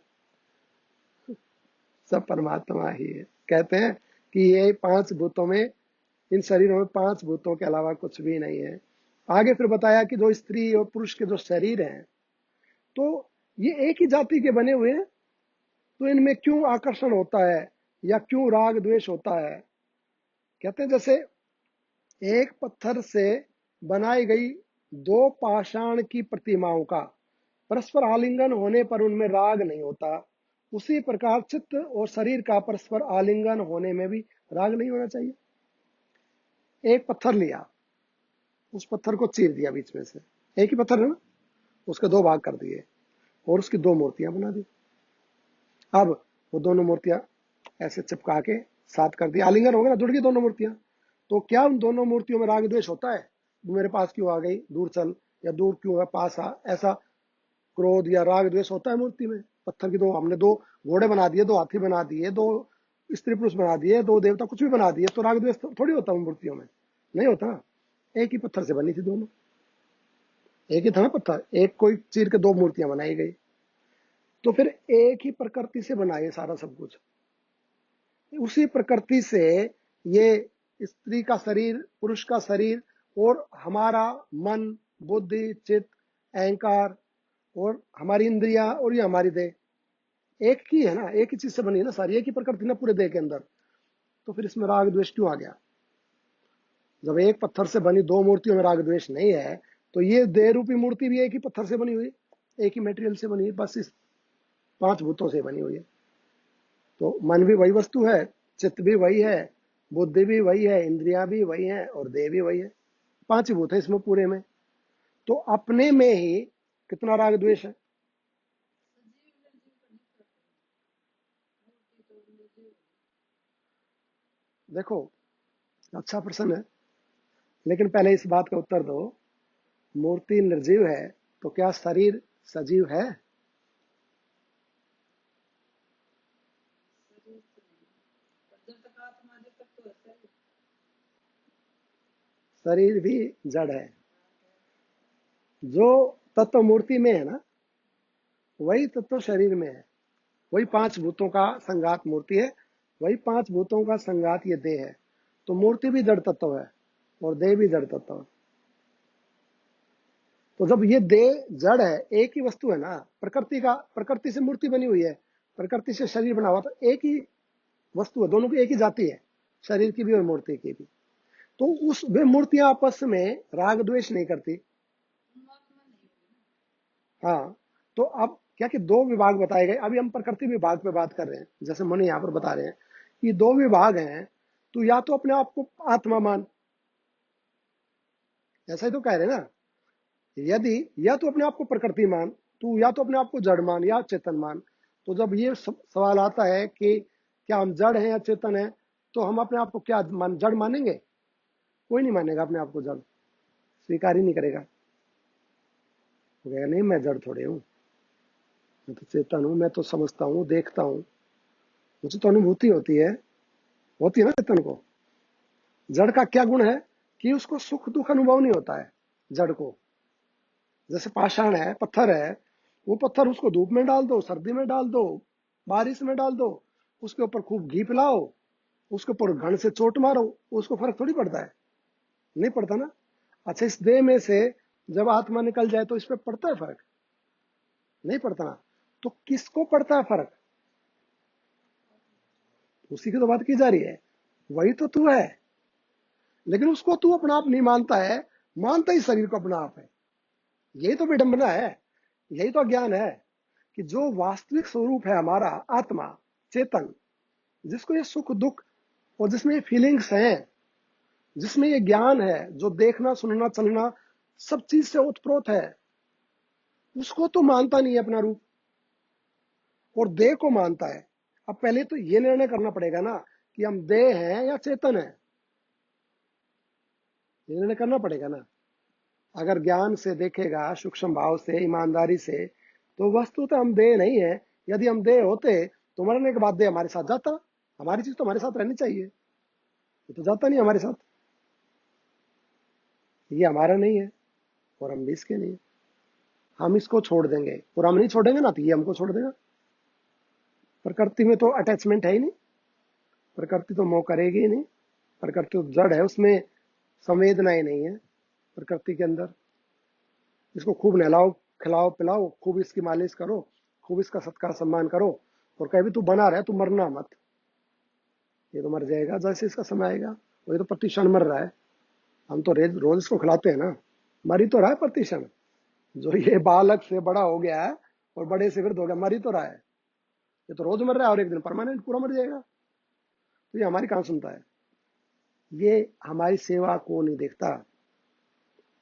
सब परमात्मा ही है। कहते हैं कि ये पांच भूतों में, इन शरीरों में पांच भूतों के अलावा कुछ भी नहीं है। आगे फिर बताया कि जो स्त्री और पुरुष के जो शरीर हैं, तो ये एक ही जाति के बने हुए हैं, तो इनमें क्यों आकर्षण होता है या क्यों राग द्वेष होता है। कहते हैं जैसे एक पत्थर से बनाई गई दो पाषाण की प्रतिमाओं का परस्पर आलिंगन होने पर उनमें राग नहीं होता, उसी प्रकार चित्त और शरीर का परस्पर आलिंगन होने में भी राग नहीं होना चाहिए। एक पत्थर लिया, उस पत्थर को चीर दिया बीच में से, एक ही पत्थर है ना, उसके दो भाग कर दिए और उसकी दो मूर्तियां बना दी। अब वो दोनों मूर्तियां ऐसे चिपका के साथ कर दिया, आलिंगन हो गया ना, जुड़ गई दोनों मूर्तियां। तो क्या उन दोनों मूर्तियों में राग द्वेष होता है? मेरे पास क्यों आ गई, दूर चल, या दूर क्यों है, पास आ, ऐसा क्रोध या राग द्वेष होता है मूर्ति में? पत्थर की दो, हमने दो घोड़े बना दिए, दो हाथी बना दिए, दो स्त्री पुरुष बना दिए, दो देवता, कुछ भी बना दिए, तो राग द्वेष थोड़ी होता है मूर्तियों में? नहीं होता। एक ही पत्थर से बनी थी दोनों, एक ही था ना पत्थर, एक कोई चीर के दो मूर्तियां बनाई गई। तो फिर एक ही प्रकृति से बना ये सारा सब कुछ, उसी प्रकृति से ये स्त्री का शरीर, पुरुष का शरीर, और हमारा मन, बुद्धि, चित्त, अहंकार, और हमारी इंद्रियां, और ये हमारी देह एक ही है ना, एक ही चीज से बनी है ना सारी, एक ही प्रकृति ना पूरे देह के अंदर। तो फिर इसमें राग द्वेष क्यों आ गया? जब एक पत्थर से बनी दो मूर्तियों में राग द्वेष नहीं है, तो ये देह रूपी मूर्ति भी एक ही पत्थर से बनी हुई, एक ही मेटेरियल से बनी है, बस इस पांच भूतों से बनी हुई है। तो मन भी वही वस्तु है, चित्त भी वही है, बुद्धि भी वही है, इंद्रियां भी वही है, और देह भी वही है। पांच ही भूत है इसमें पूरे में। तो अपने में ही कितना राग द्वेष है। देखो, अच्छा प्रश्न है, लेकिन पहले इस बात का उत्तर दो, मूर्ति निर्जीव है तो क्या शरीर सजीव है? शरीर भी जड़ है। जो तत्व मूर्ति में है ना, वही तत्व शरीर में है। वही पांच भूतों का संगात मूर्ति है, वही पांच भूतों का संगात ये देह है। तो मूर्ति भी जड़ तत्व है और देह भी जड़ तत्व है। तो जब ये देह जड़ है, एक ही वस्तु है ना, प्रकृति से मूर्ति बनी हुई है, प्रकृति से शरीर बना हुआ, तो एक ही वस्तु है, दोनों की एक ही जाति है, शरीर की भी और मूर्ति की भी। तो उस वे मूर्तियां आपस में राग द्वेष नहीं करती। हाँ, तो अब क्या कि दो विभाग बताए गए, अभी हम प्रकृति विभाग पे बात कर रहे हैं। जैसे मुनि यहाँ पर बता रहे हैं कि दो विभाग हैं, तू या तो अपने आप को आत्मा मान, ऐसा ही तो कह रहे हैं ना। यदि या तो अपने आप को प्रकृति मान, तू या तो अपने आप को जड़ मान या चेतन मान। तो जब ये सवाल आता है कि क्या हम जड़ हैं या चेतन हैं, तो हम अपने आप को क्या जड़ मानेंगे? कोई नहीं मानेगा अपने आप को जड़, स्वीकार ही नहीं करेगा। वो कहेगा नहीं, मैं जड़ थोड़े हूँ, मैं तो चेतन हूँ, मैं तो समझता हूँ, देखता हूँ, मुझे तो अनुभूति होती है ना चेतन को। जड़ का क्या गुण है कि उसको सुख दुख अनुभव नहीं होता है जड़ को। जैसे पाषाण है, पत्थर है, वो पत्थर उसको धूप में डाल दो, सर्दी में डाल दो, बारिश में डाल दो, उसके ऊपर खूब घी पिलाओ, उसके ऊपर घन से चोट मारो, उसको फर्क थोड़ी पड़ता है? नहीं पड़ता ना। अच्छा, इस देह में से जब आत्मा निकल जाए तो इस पर पड़ता है फर्क? नहीं पड़ता ना। तो किसको पड़ता है फर्क? उसी की तो बात की जा रही है, वही तो तू है। लेकिन उसको तू अपना आप नहीं मानता है, मानता ही शरीर को अपना आप है। यही तो विडंबना है, यही तो ज्ञान है कि जो वास्तविक स्वरूप है हमारा आत्मा, चेतन, जिसको ये सुख दुख और जिसमें ये फीलिंग्स हैं, जिसमें ये ज्ञान है, जो देखना सुनना चलना सब चीज से ओतप्रोत है, उसको तो मानता नहीं है अपना रूप, और देह को मानता है। अब पहले तो ये निर्णय करना पड़ेगा ना कि हम देह हैं या चेतन है, ये निर्णय करना पड़ेगा ना। अगर ज्ञान से देखेगा, सूक्ष्म भाव से, ईमानदारी से, तो वस्तुतः हम देह नहीं है। यदि हम देह होते तो मरने के बाद देह हमारे साथ जाता, हमारी चीज तो हमारे साथ रहनी चाहिए, ये तो जाता नहीं हमारे साथ, ये हमारा नहीं है और हम भी इसके नहीं। हम इसको छोड़ देंगे और हम नहीं छोड़ेंगे ना तो ये हमको छोड़ देगा। प्रकृति में तो अटैचमेंट है ही नहीं, प्रकृति तो मोह करेगी ही नहीं, प्रकृति तो जड़ है, उसमें संवेदनाएं नहीं है प्रकृति के अंदर। इसको खूब नहलाओ, खिलाओ पिलाओ, खूब इसकी मालिश करो, खूब इसका सत्कार सम्मान करो, और कभी तू बना रहे, तू मरना मत, ये तो मर जाएगा जैसे इसका समय आएगा। वो ये तो प्रति क्षण मर रहा है, हम तो रोज इसको खिलाते हैं ना, मर ही तो रहा है प्रति क्षण। जो ये बालक से बड़ा हो गया है और बड़े से वृद्ध हो गया, मर ही तो रहा है, ये तो रोज मर रहा है और एक दिन परमानेंट पूरा मर जाएगा। तो ये हमारी कहां सुनता है, ये हमारी सेवा को नहीं देखता,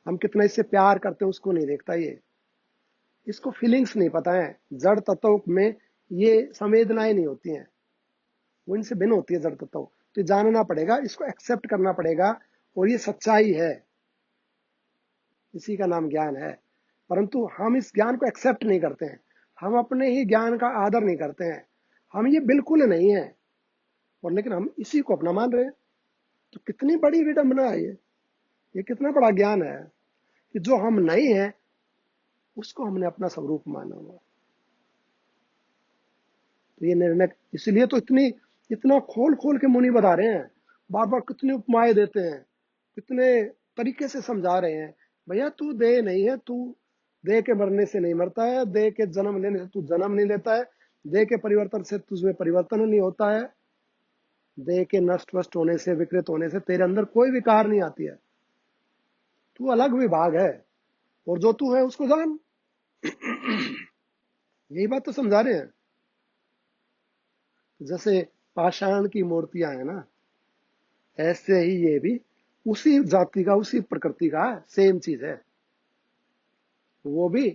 हम कितना इससे प्यार करते हैं उसको नहीं देखता, ये इसको फीलिंग्स नहीं पता है। जड़ तत्व में ये संवेदनाएं नहीं होती हैं, वो इनसे भिन्न होती है जड़ तत्व। तो जानना पड़ेगा, इसको एक्सेप्ट करना पड़ेगा, और ये सच्चाई है, इसी का नाम ज्ञान है। परंतु हम इस ज्ञान को एक्सेप्ट नहीं करते हैं, हम अपने ही ज्ञान का आदर नहीं करते हैं, हम ये बिल्कुल नहीं है, और लेकिन हम इसी को अपना मान रहे हैं। तो कितनी बड़ी विडंबना है ये कितना बड़ा ज्ञान है कि जो हम नहीं है उसको हमने अपना स्वरूप माना हुआ। तो ये निर्णय, इसलिए तो इतना खोल खोल के मुनि बता रहे हैं, बार बार कितने उपमाएं देते हैं, कितने तरीके से समझा रहे हैं। भैया तू देह नहीं है, तू देह के मरने से नहीं मरता है, देह के जन्म लेने से तू जन्म नहीं लेता है, देह के परिवर्तन से तुझमें परिवर्तन नहीं होता है, देह के नष्ट वष्ट होने से, विकृत होने से तेरे अंदर कोई विकार नहीं आती है। तू अलग विभाग है, और जो तू है उसको जान। यही बात तो समझा रहे हैं। जैसे पाषाण की मूर्तियां है ना, ऐसे ही ये भी उसी जाति का, उसी प्रकृति का सेम चीज है। वो भी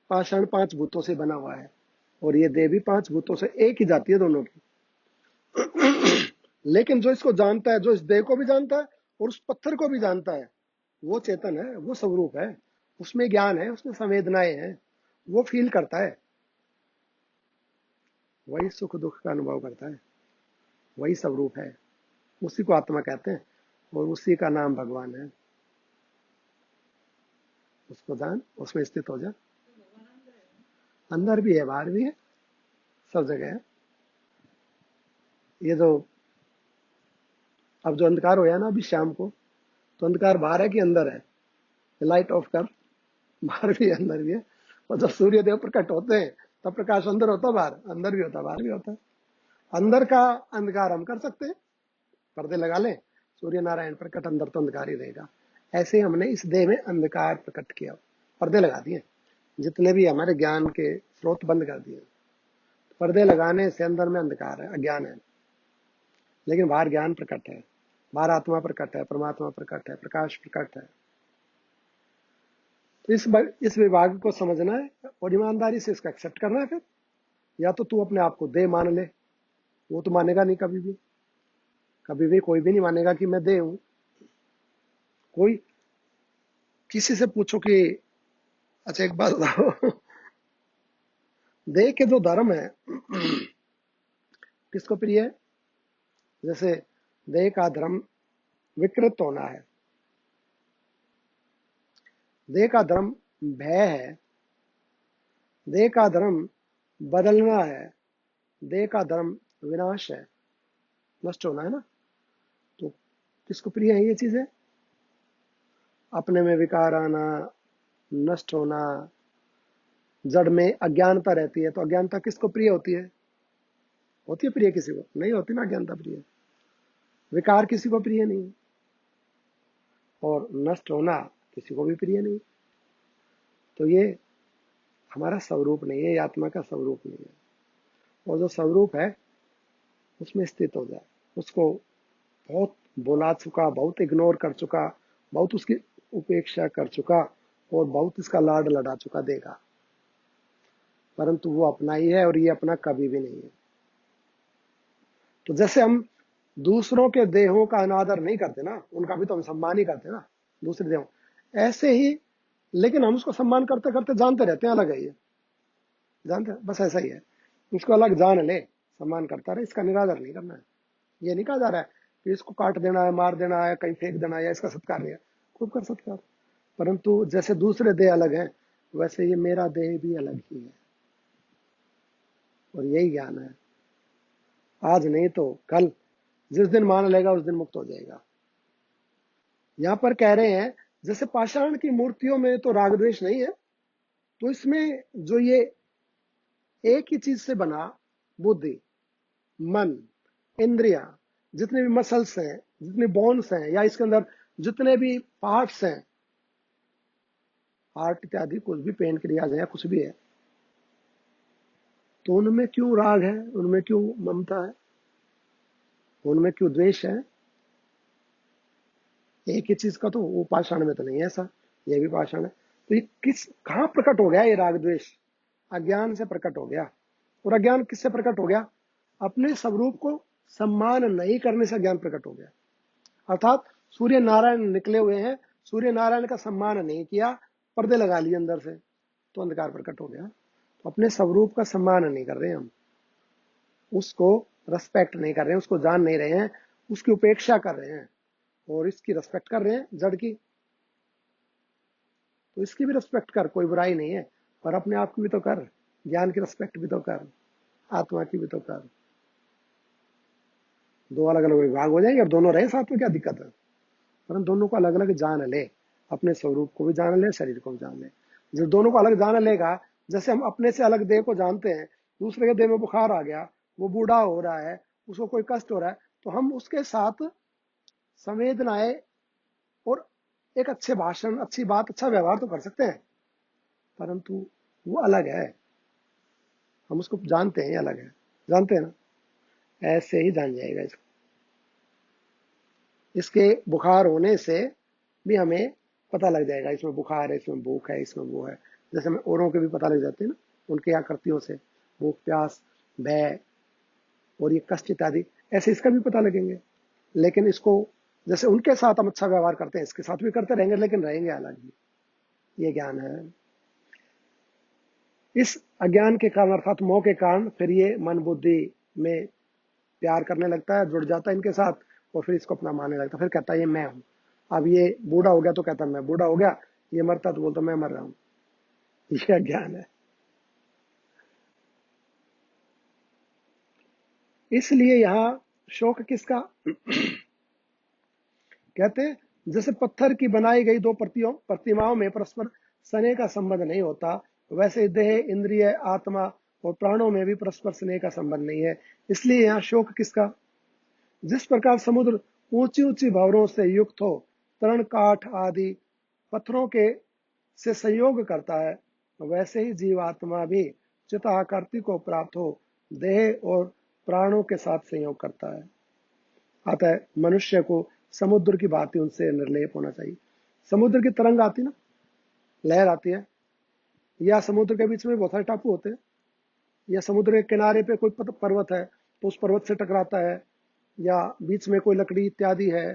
पाषाण 5 भूतों से बना हुआ है, और ये देह भी 5 भूतों से, एक ही जाति है दोनों की। लेकिन जो इसको जानता है, जो इस देह को भी जानता है और उस पत्थर को भी जानता है, वो चेतन है, वो स्वरूप है, उसमें ज्ञान है, उसमें संवेदनाएं हैं, वो फील करता है, वही सुख दुख का अनुभव करता है, वही स्वरूप है, उसी को आत्मा कहते हैं, और उसी का नाम भगवान है। उसको जान, उसमें स्थित हो जा। अंदर भी है, बाहर भी है, सब जगह है। ये जो अब जो अंधकार होया ना अभी शाम को, तो अंधकार बाहर है कि अंदर है? लाइट ऑफ कर, बाहर भी है अंदर भी है। और जब सूर्य देव प्रकट होते हैं तब प्रकाश अंदर होता, बाहर अंदर भी होता, बाहर भी होता है। अंदर का अंधकार हम कर सकते हैं, पर्दे लगा लें, सूर्य नारायण प्रकट, अंदर तो अंधकार ही रहेगा। ऐसे हमने इस देह में अंधकार प्रकट किया, पर्दे लगा दिए, जितने भी हमारे ज्ञान के स्रोत बंद कर दिए। पर्दे लगाने से अंदर में अंधकार है, अज्ञान है, लेकिन बाहर ज्ञान प्रकट है, बाहर आत्मा प्रकट है, परमात्मा प्रकट है, प्रकाश प्रकट है। तो इस विभाग को समझना है और ईमानदारी से इसको एक्सेप्ट करना है। फिर या तो तू अपने आप को दे मान ले, वो तो मानेगा नहीं कभी भी, कभी भी कोई भी नहीं मानेगा कि मैं दे हूं। कोई किसी से पूछो कि अच्छा एक बात बताओ, दे के जो धर्म है किसको प्रिय है? जैसे देह का धर्म विकृत होना है, देह का धर्म भय है, देह का धर्म बदलना है, देह का धर्म विनाश है, नष्ट होना है ना। तो किसको प्रिय है ये चीजें? अपने में विकार आना, नष्ट होना, जड़ में अज्ञानता रहती है। तो अज्ञानता किसको प्रिय होती है? होती है प्रिय किसी को? नहीं होती ना अज्ञानता प्रिय, विकार किसी को प्रिय नहीं। और नष्ट होना किसी को भी प्रिय नहीं। तो ये हमारा स्वरूप नहीं है, ये आत्मा का स्वरूप नहीं है। और जो स्वरूप है उसमें स्थित हो जाए, उसको बहुत बुला चुका, बहुत इग्नोर कर चुका, बहुत उसकी उपेक्षा कर चुका और बहुत इसका लाड लड़ा चुका देगा, परंतु वो अपना ही है और ये अपना कभी भी नहीं है। तो जैसे हम दूसरों के देहों का अनादर नहीं करते ना, उनका भी तो हम सम्मान ही करते ना, दूसरे देहों, ऐसे ही लेकिन हम उसको सम्मान करते करते जानते रहते हैं अलग है ये, जानते हैं, बस ऐसा ही है। उसको अलग जान ले, सम्मान करता रहे, इसका निरादर नहीं करना है। ये नहीं कहा जा रहा है कि इसको काट देना है, मार देना है, कहीं फेंक देना है या इसका सत्कार नहीं है, खूब कर सत्कार, परंतु जैसे दूसरे देह अलग हैं वैसे ये मेरा देह भी अलग ही है। और यही ज्ञान है, आज नहीं तो कल, जिस दिन मान लेगा उस दिन मुक्त हो जाएगा। यहां पर कह रहे हैं जैसे पाषाण की मूर्तियों में तो राग द्वेष नहीं है, तो इसमें जो ये एक ही चीज से बना बुद्धि, मन, इंद्रिया, जितने भी मसल्स हैं, जितने बोन्स हैं, या इसके अंदर जितने भी पार्ट्स हैं, हार्ट इत्यादि, कुछ भी पेन क्रियाज है या कुछ भी है, तो उनमें क्यों राग है, उनमें क्यों ममता है, उनमें क्यों द्वेष है? एक ही चीज का तो वो पाषाण में तो नहीं है ऐसा, ये भी पाषाण है। तो ये किस कहां प्रकट हो गया ये राग द्वेष? अज्ञान से प्रकट हो गया। और अज्ञान किससे प्रकट हो गया? अपने स्वरूप को सम्मान नहीं करने से ज्ञान प्रकट हो गया। अर्थात सूर्य नारायण निकले हुए हैं, सूर्य नारायण का सम्मान नहीं किया, पर्दे लगा लिए अंदर से, तो अंधकार प्रकट हो गया। तो अपने स्वरूप का सम्मान नहीं कर रहे हम, उसको रेस्पेक्ट नहीं कर रहे हैं, उसको जान नहीं रहे हैं, उसकी उपेक्षा कर रहे हैं और इसकी रेस्पेक्ट कर रहे हैं जड़ की। तो इसकी भी रेस्पेक्ट कर, कोई बुराई नहीं है, पर अपने आप की भी तो कर, ज्ञान की रेस्पेक्ट भी तो कर, आत्मा की भी तो कर। दो अलग अलग विभाग हो जाएंगे, अब दोनों रहे साथ में, क्या दिक्कत है? परंतु दोनों को अलग अलग जान ले, अपने स्वरूप को भी जान ले, शरीर को भी जान ले। जब दोनों को अलग जान लेगा, जैसे हम अपने से अलग देह को जानते हैं, दूसरे के देह में बुखार आ गया, वो बूढ़ा हो रहा है, उसको कोई कष्ट हो रहा है, तो हम उसके साथ संवेदनाएं और एक अच्छे भाषण, अच्छी बात, अच्छा व्यवहार तो कर सकते हैं, परंतु वो अलग है, हम उसको जानते हैं, अलग है, जानते हैं ना? ऐसे ही जान जाएगा इसको। इसके बुखार होने से भी हमें पता लग जाएगा, इसमें बुखार है, इसमें भूख है, इसमें वो है। जैसे हमें औरों के भी पता लग जाते हैं ना, उनके आकृतियों से, भूख, प्यास, भय और ये कष्ट इत्यादि, ऐसे इसका भी पता लगेंगे। लेकिन इसको जैसे उनके साथ हम अच्छा व्यवहार करते हैं, इसके साथ भी करते रहेंगे, लेकिन रहेंगे अलग ही। ये ज्ञान है। इस अज्ञान के कारण अर्थात मोह के कारण फिर ये मन बुद्धि में प्यार करने लगता है, जुड़ जाता है इनके साथ और फिर इसको अपना मानने लगता है, फिर कहता है ये मैं हूं। अब ये बूढ़ा हो गया तो कहता मैं बूढ़ा हो गया, ये मरता तो बोलता मैं मर रहा हूं। ये अज्ञान है। इसलिए यहां शोक किसका? कहते हैं जैसे पत्थर की बनाई गई दो प्रतिमाओं में परस्पर स्नेह का संबंध नहीं होता, वैसे देह, इंद्रिय, आत्मा और प्राणों में भी परस्पर स्नेह का संबंध नहीं है। इसलिए यहाँ शोक किसका? जिस प्रकार समुद्र ऊंची ऊंची भंवरों से युक्त हो, तरण, काठ आदि पत्थरों के से संयोग करता है, वैसे ही जीवात्मा भी चिताकृति को प्राप्त हो देह और प्राणों के साथ संयोग करता है। अतः मनुष्य को समुद्र की भांति उनसे निर्लेप होना चाहिए। समुद्र की तरंग आती ना, लहर आती है, या समुद्र के बीच में बहुत सारे टापू होते हैं, या समुद्र के किनारे पे कोई पर्वत है तो उस पर्वत से टकराता है, या बीच में कोई लकड़ी इत्यादि है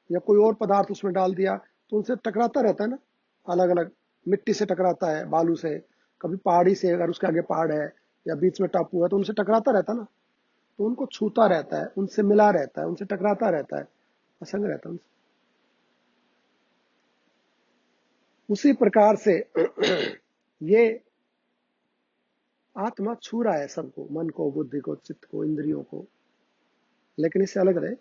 या कोई और पदार्थ उसमें डाल दिया तो उनसे टकराता रहता है ना, अलग अलग मिट्टी से टकराता है, बालू से, कभी पहाड़ी से, अगर उसके आगे पहाड़ है या बीच में टापू है तो उनसे टकराता रहता है ना, तो उनको छूता रहता है, उनसे मिला रहता है, उनसे टकराता रहता है, असंग रहता है उनसे। उसी प्रकार से ये आत्मा छू रहा है सबको, मन को, बुद्धि को, चित्त को, इंद्रियों को, लेकिन इससे अलग रहे।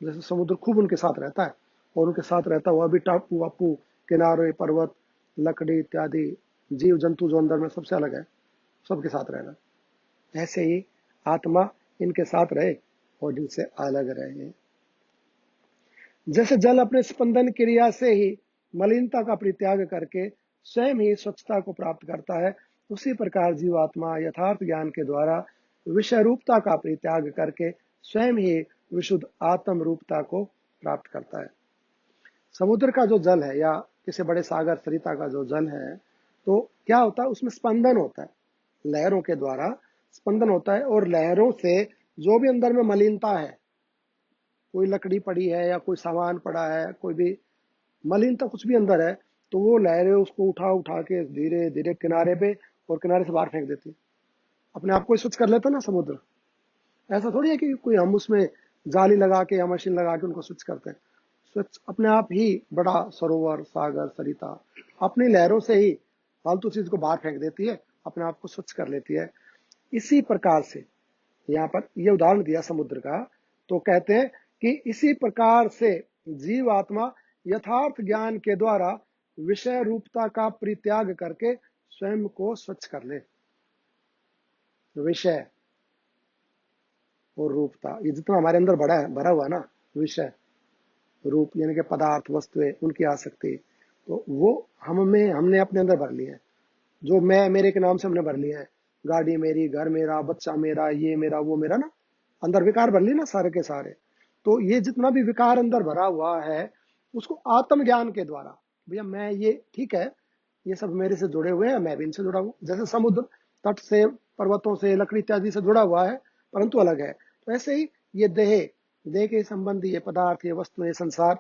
जैसे समुद्र खूब उनके साथ रहता है और उनके साथ रहता हुआ भी टापू वापू, किनारे, पर्वत, लकड़ी इत्यादि, जीव जंतु जो अंदर में सबसे अलग है, सबके साथ रहना, ऐसे ही आत्मा इनके साथ रहे और इनसे अलग रहे। जैसे जल अपने स्पंदन क्रिया से ही मलिनता का परित्याग करके स्वयं ही स्वच्छता को प्राप्त करता है, उसी प्रकार जीवात्मा यथार्थ ज्ञान के द्वारा विषय रूपता का परित्याग करके स्वयं ही विशुद्ध आत्म रूपता को प्राप्त करता है। समुद्र का जो जल है या किसी बड़े सागर सरिता का जो जल है, तो क्या होता है, उसमें स्पंदन होता है, लहरों के द्वारा स्पंदन होता है, और लहरों से जो भी अंदर में मलिनता है, कोई लकड़ी पड़ी है या कोई सामान पड़ा है, कोई भी मलिनता कुछ भी अंदर है, तो वो लहरें उसको उठा उठा के धीरे धीरे किनारे पे और किनारे से बाहर फेंक देती है। अपने आप को ही स्वच्छ कर लेता ना समुद्र। ऐसा थोड़ी है कि कोई हम उसमें जाली लगा के या मशीन लगा के उनको स्वच्छ करते हैं। स्वच्छ अपने आप ही बड़ा सरोवर सागर सरिता अपनी लहरों से ही फालतू चीज को बाहर फेंक देती है, अपने आप को स्वच्छ कर लेती है। इसी प्रकार से यहाँ पर ये उदाहरण दिया समुद्र का, तो कहते हैं कि इसी प्रकार से जीव आत्मा यथार्थ ज्ञान के द्वारा विषय रूपता का परित्याग करके स्वयं को स्वच्छ कर ले। विषय और रूपता, ये जितना हमारे अंदर बड़ा है भरा हुआ ना, विषय रूप यानी कि पदार्थ वस्तुएं उनकी आसक्ति, तो वो हमने अपने अंदर भर लिया है। जो मैं मेरे के नाम से हमने भर लिया है, गाड़ी मेरी, घर मेरा, बच्चा मेरा, ये मेरा वो मेरा ना, अंदर विकार भर लिए ना सारे के सारे। तो ये जितना भी विकार अंदर भरा हुआ है, उसको आत्मज्ञान के द्वारा, भैया मैं ये ठीक है, ये सब मेरे से जुड़े हुए हैं, मैं भी इनसे जुड़ा हूं। जैसे समुद्र तट से, पर्वतों से, लकड़ी इत्यादि से जुड़ा हुआ है परंतु अलग है, तो ऐसे ही ये देह, देह के संबंधी ये पदार्थ, ये वस्तु, ये संसार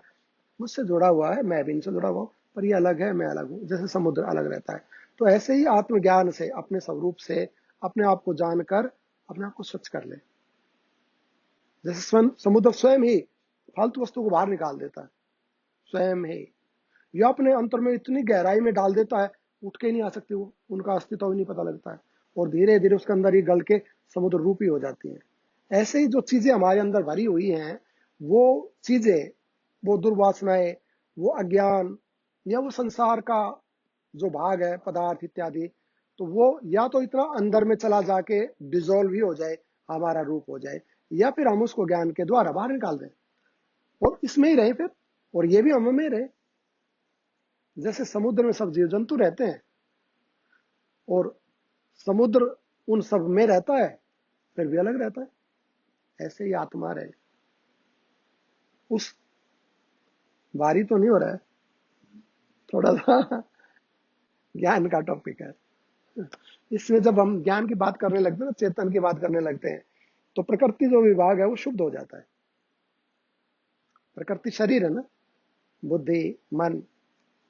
मुझसे जुड़ा हुआ है, मैं भी इनसे जुड़ा हुआ हूं, पर ये अलग है, मैं अलग हूं, जैसे समुद्र अलग रहता है। तो ऐसे ही आत्मज्ञान से, अपने स्वरूप से अपने आप को जानकर अपने आप को स्वच्छ कर ले। जैसे समुद्र स्वयं ही फालतू वस्तु को बाहर निकाल देता है, स्वयं ही या अपने अंतर में इतनी गहराई में डाल देता है, उठ के नहीं आ सकती वो, उनका अस्तित्व ही नहीं पता लगता है, और धीरे धीरे उसके अंदर ही गल के समुद्र रूपी हो जाती है। ऐसे ही जो चीजें हमारे अंदर भरी हुई हैं, वो चीजें, वो दुर्वासनाएं, वो अज्ञान या वो संसार का जो भाग है पदार्थ इत्यादि, तो वो या तो इतना अंदर में चला जाके डिजोल्व ही हो जाए, हमारा रूप हो जाए, या फिर हम उसको ज्ञान के द्वारा बाहर निकाल दें और इसमें ही रहे फिर, और ये भी हम में रहे। जैसे समुद्र में सब जीव जंतु रहते हैं और समुद्र उन सब में रहता है, फिर भी अलग रहता है, ऐसे ही आत्मा रहे। उस भारी तो नहीं हो रहा है, थोड़ा सा ज्ञान का टॉपिक है। इसमें जब हम ज्ञान की बात करने लगते हैं ना, चेतन की बात करने लगते हैं, तो प्रकृति जो विभाग है वो शुद्ध हो जाता है। प्रकृति शरीर है ना, बुद्धि मन,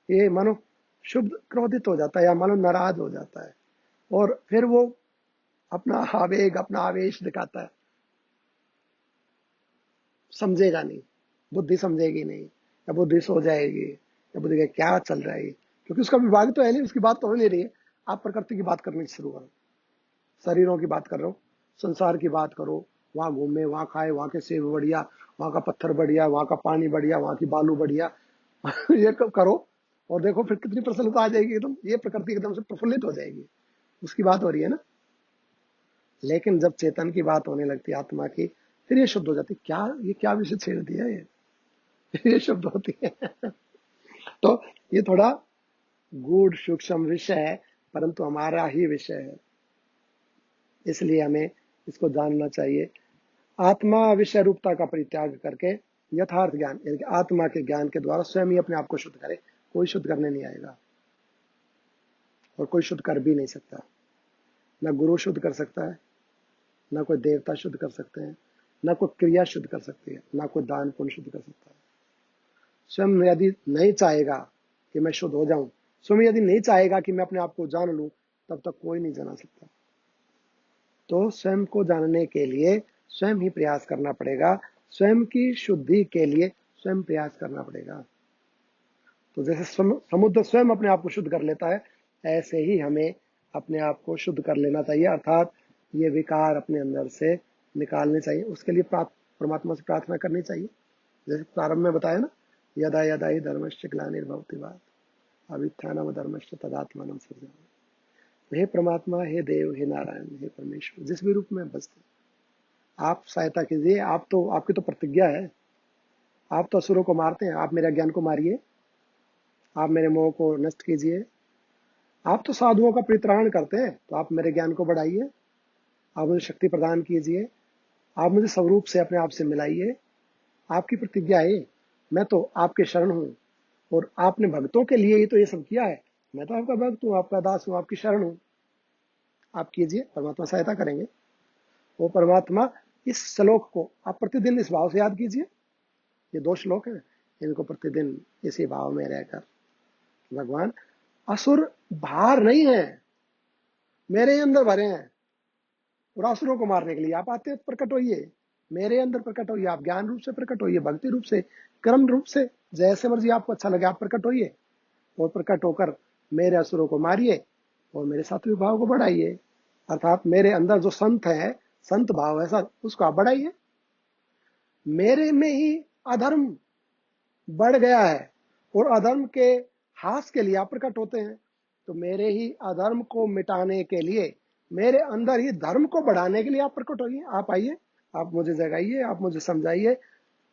ये मानो शुद्ध क्रोधित हो जाता है या मानो नाराज हो जाता है, और फिर वो अपना आवेग, अपना आवेश दिखाता है। समझेगा नहीं, बुद्धि समझेगी नहीं, या बुद्धि सो जाएगी, या बुद्धि का क्या चल रहा है, क्योंकि उसका विभाग तो है नहीं, उसकी बात तो हो नहीं रही है। आप प्रकृति की बात करनी शुरू करो, शरीरों की बात कर रहे हो, संसार की बात करो, वहां घूमे, वहां खाए, वहां के सेब बढ़िया, वहां का पत्थर बढ़िया, वहां का पानी बढ़िया, वहां की बालू बढ़िया ये करो, और देखो फिर कितनी प्रसन्नता आ जाएगी, एकदम ये प्रकृति एकदम से प्रफुल्लित हो जाएगी। उसकी बात हो रही है ना। लेकिन जब चेतन की बात होने लगती है, आत्मा की, फिर ये शुद्ध हो जाती। क्या ये क्या विषय छेड़ दिया ये शुद्ध होती है तो ये थोड़ा गूढ़ सूक्ष्म विषय है, परंतु हमारा ही विषय है, इसलिए हमें इसको जानना चाहिए। आत्मा विषय रूपता का परित्याग करके यथार्थ ज्ञान यानी कि आत्मा के ज्ञान के द्वारा स्वयं ही अपने आप को शुद्ध करे। कोई शुद्ध करने नहीं आएगा, और कोई शुद्ध कर भी नहीं सकता। ना गुरु शुद्ध कर सकता है, ना कोई देवता शुद्ध कर सकते हैं, ना कोई क्रिया शुद्ध कर सकती है, ना कोई दान पुण्य शुद्ध कर सकता है। स्वयं यदि नहीं चाहेगा कि मैं शुद्ध हो जाऊं, स्वयं यदि नहीं चाहेगा कि मैं अपने आप को जान लूं, तब तक कोई नहीं जाना सकता। तो स्वयं को जानने के लिए स्वयं ही प्रयास करना पड़ेगा, स्वयं की शुद्धि के लिए स्वयं प्रयास करना पड़ेगा। तो जैसे समुद्र स्वयं अपने आप को शुद्ध कर लेता है, ऐसे ही हमें अपने आप को शुद्ध कर लेना चाहिए, अर्थात ये विकार अपने अंदर से निकालने चाहिए। उसके लिए परमात्मा से प्रार्थना करनी चाहिए, जैसे प्रारंभ में बताया ना, यदा यदा ही धर्मश्च ग्लानिर्भवति भारत अभ्युत्थानम धर्मश्च तदात्मानं सृजामि। हे परमात्मा, हे देव, हे नारायण, हे परमेश्वर, जिस भी रूप में बसते आप सहायता कीजिए। आप तो, आपकी तो प्रतिज्ञा है आप तो असुरों को मारते हैं, आप मेरे ज्ञान को मारिए, आप मेरे मोह को नष्ट कीजिए। आप तो साधुओं का परित्राण करते हैं, तो आप मेरे ज्ञान को बढ़ाइए, आप मुझे शक्ति प्रदान कीजिए, आप मुझे स्वरूप से अपने आप से मिलाइए। आपकी प्रतिज्ञा है, मैं तो आपके शरण हूं, और आपने भक्तों के लिए ही तो ये सब किया है। मैं तो आपका भक्त हूं, आपका दास हूं, आपकी शरण हूं। आप कीजिए, परमात्मा सहायता करेंगे। वो परमात्मा, इस श्लोक को आप प्रतिदिन इस भाव से याद कीजिए। ये 2 श्लोक हैं, इनको प्रतिदिन इसी भाव में रहकर, भगवान असुर बाहर नहीं है, मेरे अंदर भरे हैं, और असुरों को मारने के लिए आप आते प्रकट होइए, मेरे अंदर प्रकट होइए। आप ज्ञान रूप से प्रकट होइए, भक्ति रूप से, कर्म रूप से, जैसे मर्जी आपको अच्छा लगे आप प्रकट होइए, और प्रकट होकर मेरे असुरों को मारिए और मेरे सात्विक भाव को बढ़ाइए। अर्थात मेरे अंदर जो संत है, संत भाव है सर, उसको आप बढ़ाइए। मेरे में ही अधर्म बढ़ गया है, और अधर्म के हास के लिए आप प्रकट होते हैं, तो मेरे ही अधर्म को मिटाने के लिए, मेरे अंदर ही धर्म को बढ़ाने के लिए आप प्रकट होइए। आप आइए, आप मुझे जगाइए, आप मुझे समझाइए,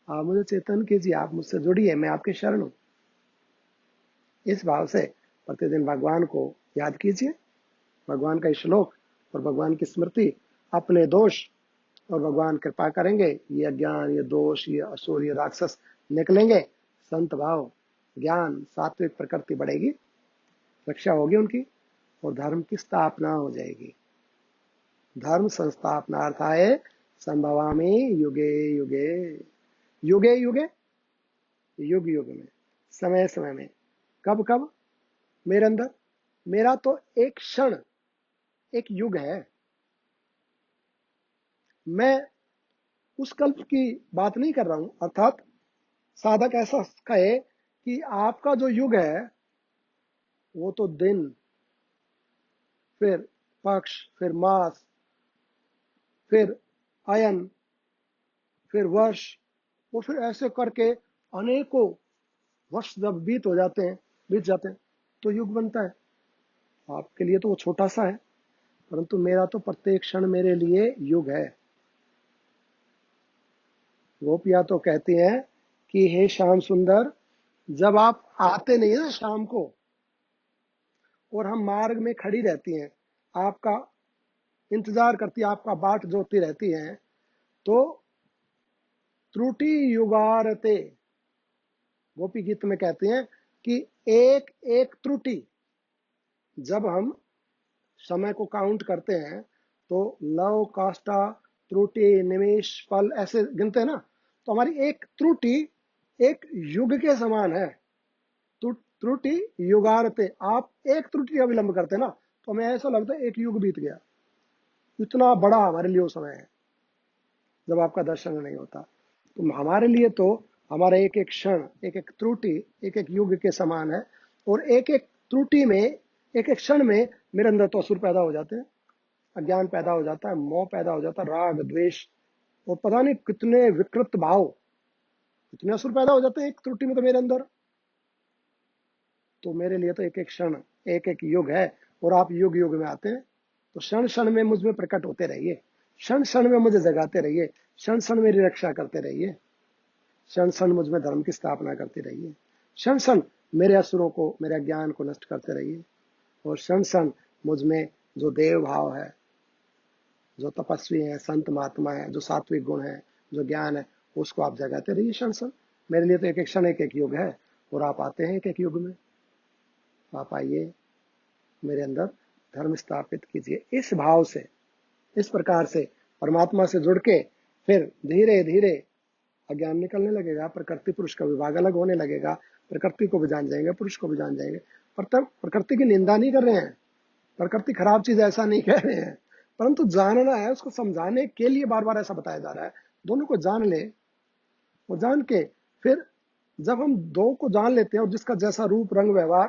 आप मुझे चेतन कीजिए, आप मुझसे जुड़िए, मैं आपके शरण हूं। इस भाव से प्रतिदिन भगवान को याद कीजिए, भगवान का श्लोक और भगवान की स्मृति, अपने दोष, और भगवान कृपा करेंगे, ये अज्ञान, ये दोष, ये असुर, ये राक्षस निकलेंगे। संत भाव, ज्ञान, सात्विक प्रकृति बढ़ेगी, रक्षा होगी उनकी, और धर्म की स्थापना हो जाएगी। धर्म संस्थापनार्थाय संभवामि युगे युगे। युगे युगे, युग युग में, समय समय में। कब कब? मेरे अंदर, मेरा तो एक क्षण एक युग है। मैं उस कल्प की बात नहीं कर रहा हूं। अर्थात साधक ऐसा कहे कि आपका जो युग है वो तो दिन, फिर पक्ष, फिर मास, फिर अयन, फिर वर्ष, और फिर ऐसे करके अनेकों वर्ष जब बीत जाते हैं तो युग बनता है। आपके लिए तो वो छोटा सा है, परंतु मेरा तो प्रत्येक क्षण मेरे लिए युग है। गोपियां तो कहती हैं कि हे श्याम सुंदर, जब आप आते नहीं है ना शाम को, और हम मार्ग में खड़ी रहती हैं, आपका इंतजार करती है, आपका बाट जोती रहती हैं, तो त्रुटि युगारते, गोपी गीत में कहते हैं कि एक एक त्रुटि, जब हम समय को काउंट करते हैं तो लव, काष्ठा, त्रुटि, निमेश, पल ऐसे गिनते हैं ना, तो हमारी एक त्रुटि एक युग के समान है। त्रुटि युगारते, आप एक त्रुटि का विलंब करते ना, तो हमें ऐसा लगता है एक युग बीत गया। इतना बड़ा हमारे लिए वो समय है जब आपका दर्शन नहीं होता। तो हमारे लिए तो हमारा एक एक क्षण, एक एक त्रुटि एक एक युग के समान है, और एक एक त्रुटि में, एक एक क्षण में मेरे अंदर तो असुर पैदा हो जाते हैं, अज्ञान पैदा हो जाता है, मोह पैदा हो जाता है, राग, द्वेष, और पता नहीं कितने विकृत भाव, कितने असुर पैदा हो जाते हैं एक त्रुटि में तो मेरे अंदर। तो मेरे लिए तो एक एक क्षण एक एक युग है, और आप युग युग में आते हैं, तो क्षण क्षण में मुझ में प्रकट होते रहिए, क्षण क्षण में मुझे जगाते रहिए, क्षण क्षण मेरी रक्षा करते रहिए, क्षण क्षण मुझ में धर्म की स्थापना करते रहिए, क्षण क्षण मेरे असुरों को, मेरे ज्ञान को नष्ट करते रहिए, और क्षण क्षण मुझ में जो देव भाव है, जो तपस्वी है, संत महात्मा है, जो सात्विक गुण है, जो ज्ञान है, उसको आप जगाते रहिए क्षण क्षण। मेरे लिए तो एक एक क्षण एक एक युग है, और आप आते हैं एक एक युग में। आप आइए, मेरे अंदर धर्म स्थापित कीजिए। इस भाव से, इस प्रकार से परमात्मा से जुड़ के फिर धीरे धीरे अज्ञान निकलने लगेगा, प्रकृति पुरुष का विभाग अलग होने लगेगा, प्रकृति को भी जान जाएंगे, पुरुष को भी जान जाएंगे। प्रकृति की निंदा नहीं कर रहे हैं, प्रकृति खराब चीज ऐसा नहीं कह रहे हैं, परंतु जानना है, उसको समझाने के लिए बार बार ऐसा बताया जा रहा है। दोनों को जान ले, वो जान के फिर जब हम दो को जान लेते हैं, और जिसका जैसा रूप, रंग, व्यवहार,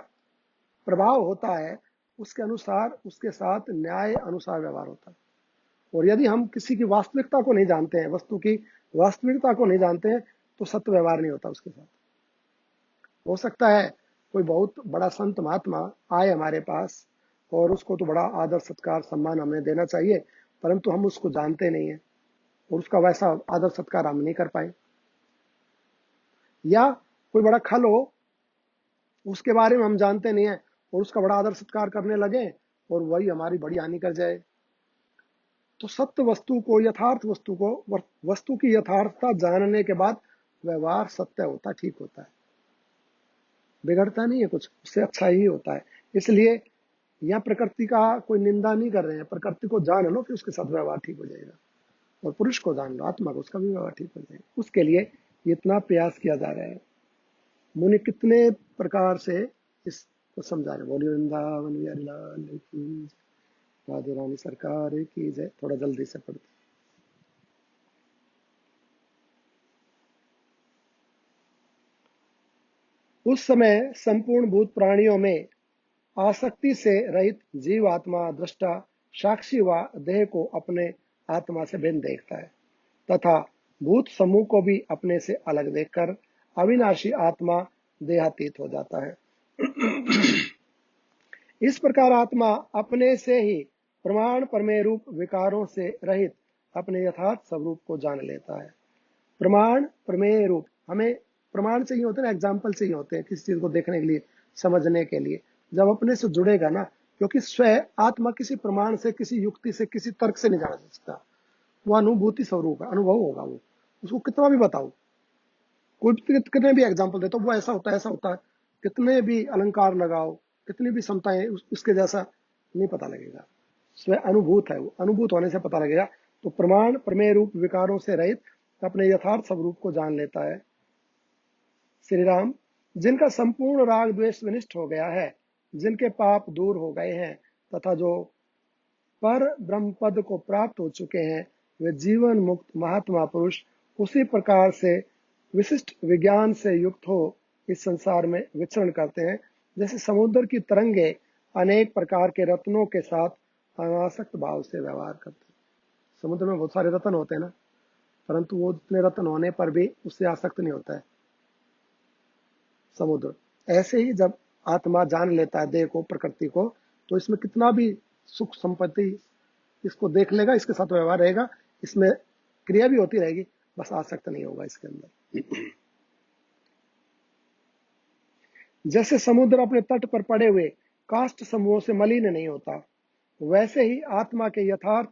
प्रभाव होता है, उसके अनुसार उसके साथ न्याय अनुसार व्यवहार होता है। और यदि हम किसी की वास्तविकता को नहीं जानते हैं, वस्तु की वास्तविकता को नहीं जानते हैं, तो सत्य व्यवहार नहीं होता उसके साथ। हो सकता है कोई बहुत बड़ा संत महात्मा आए हमारे पास, और उसको तो बड़ा आदर सत्कार सम्मान हमें देना चाहिए, परंतु हम उसको जानते नहीं है, और उसका वैसा आदर सत्कार हम नहीं कर पाए, या कोई बड़ा खल हो, उसके बारे में हम जानते नहीं है और उसका बड़ा आदर सत्कार करने लगे और वही हमारी बड़ी हानि कर जाए। तो सत्य वस्तु को, यथार्थ वस्तु को, वस्तु की यथार्थता जानने के बाद व्यवहार सत्य होता, ठीक होता है, बिगड़ता नहीं है कुछ, उससे अच्छा ही होता है। इसलिए यहाँ प्रकृति का कोई निंदा नहीं कर रहे हैं, प्रकृति को जान लो फिर उसके साथ व्यवहार ठीक हो जाएगा, और पुरुष को जान लो, आत्मा को, उसका भी व्यवहार ठीक हो जाएगा। उसके लिए इतना प्रयास किया जा रहा है। मुनि कितने प्रकार से इसको समझा रहे। बोलिए वृंदावन बिहारी लाल की जय, राधे रानी सरकार की जय। थोड़ा जल्दी से पढ़ते। उस समय संपूर्ण भूत प्राणियों में आसक्ति से रहित जीव आत्मा दृष्टा साक्षी व देह को अपने आत्मा से भिन्न देखता है तथा भूत समूह को भी अपने से अलग देखकर अविनाशी आत्मा देहातीत हो जाता है। इस प्रकार आत्मा अपने से ही प्रमाण प्रमेय रूप विकारों से रहित अपने यथार्थ स्वरूप को जान लेता है। प्रमाण प्रमेय रूप, हमें प्रमाण चाहिए होते हैं ना, एग्जाम्पल चाहिए होते हैं किसी चीज को देखने के लिए, समझने के लिए। जब अपने से जुड़ेगा ना, क्योंकि स्वयं आत्मा किसी प्रमाण से, किसी युक्ति से, किसी तर्क से नहीं जान सकता, वो अनुभूति स्वरूप है, अनुभव होगा वो। उसको कितना भी बताओ, कोई कितने भी एग्जाम्पल दे तो वो ऐसा होता है, ऐसा होता है, कितने भी अलंकार लगाओ, कितनी भी समताएं, उसके जैसा नहीं पता लगेगा। स्वयं अनुभूत है, वो अनुभूत होने से पता लगेगा। तो प्रमाण प्रमेय रूप विकारों से रहित अपने यथार्थ स्वरूप को जान लेता है। श्री राम, जिनका संपूर्ण राग द्वेष विनिष्ट हो गया है, जिनके पाप दूर हो गए हैं तथा जो पर ब्रह्म पद को प्राप्त हो चुके हैं, वे जीवन मुक्त महात्मा पुरुष उसी प्रकार से विशिष्ट विज्ञान से युक्त हो इस संसार में विचरण करते हैं, जैसे समुद्र की तरंगे अनेक प्रकार के रत्नों के साथ अनासक्त भाव से व्यवहार करते हैं। समुद्र में बहुत सारे रत्न होते हैं ना, परंतु वो इतने रत्न होने पर भी उससे आसक्त नहीं होता है समुद्र। ऐसे ही जब आत्मा जान लेता है देह को, प्रकृति को, तो इसमें कितना भी सुख संपत्ति, इसको देख लेगा, इसके साथ व्यवहार रहेगा, इसमें क्रिया भी होती रहेगी, बस आसक्त नहीं होगा इसके अंदर। जैसे समुद्र अपने तट पर पड़े हुए काष्ठ समूहों से मलिन नहीं होता, वैसे ही आत्मा के यथार्थ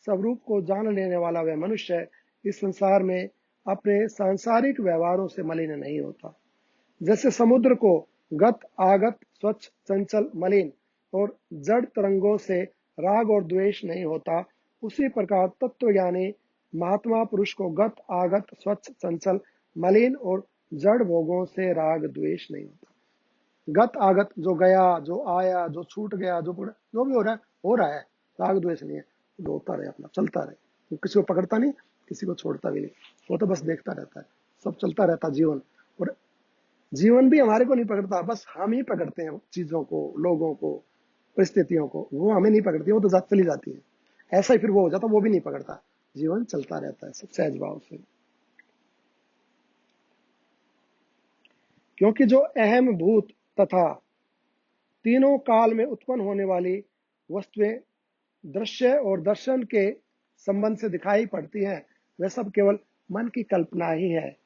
स्वरूप को जान लेने वाला वह मनुष्य इस संसार में अपने सांसारिक व्यवहारों से मलिन नहीं होता। जैसे समुद्र को गत आगत स्वच्छ चंचल मलिन और जड़ तरंगों से राग और द्वेष नहीं होता, उसी प्रकार तत्वज्ञानी महात्मा पुरुष को गत आगत स्वच्छ चंचल मलिन और जड़ भोगों से राग द्वेष नहीं होता। गत आगत, जो गया, जो आया, जो छूट गया, जो भी हो रहा है, राग द्वेष नहीं है, जो होता रहे, अपना चलता रहे। तो किसी को पकड़ता नहीं, किसी को छोड़ता भी नहीं, वो तो बस देखता रहता है, सब चलता रहता जीवन। और जीवन भी हमारे को नहीं पकड़ता, बस हम ही पकड़ते हैं चीजों को, लोगों को, परिस्थितियों को। वो हमें नहीं पकड़ती, वो तो चली जाती है। ऐसा ही फिर वो हो जाता, वो भी नहीं पकड़ता, जीवन चलता रहता है सब सहज भाव से। क्योंकि जो अहम भूत तथा तीनों काल में उत्पन्न होने वाली वस्तुएं दृश्य और दर्शन के संबंध से दिखाई पड़ती हैं, वह सब केवल मन की कल्पना ही है।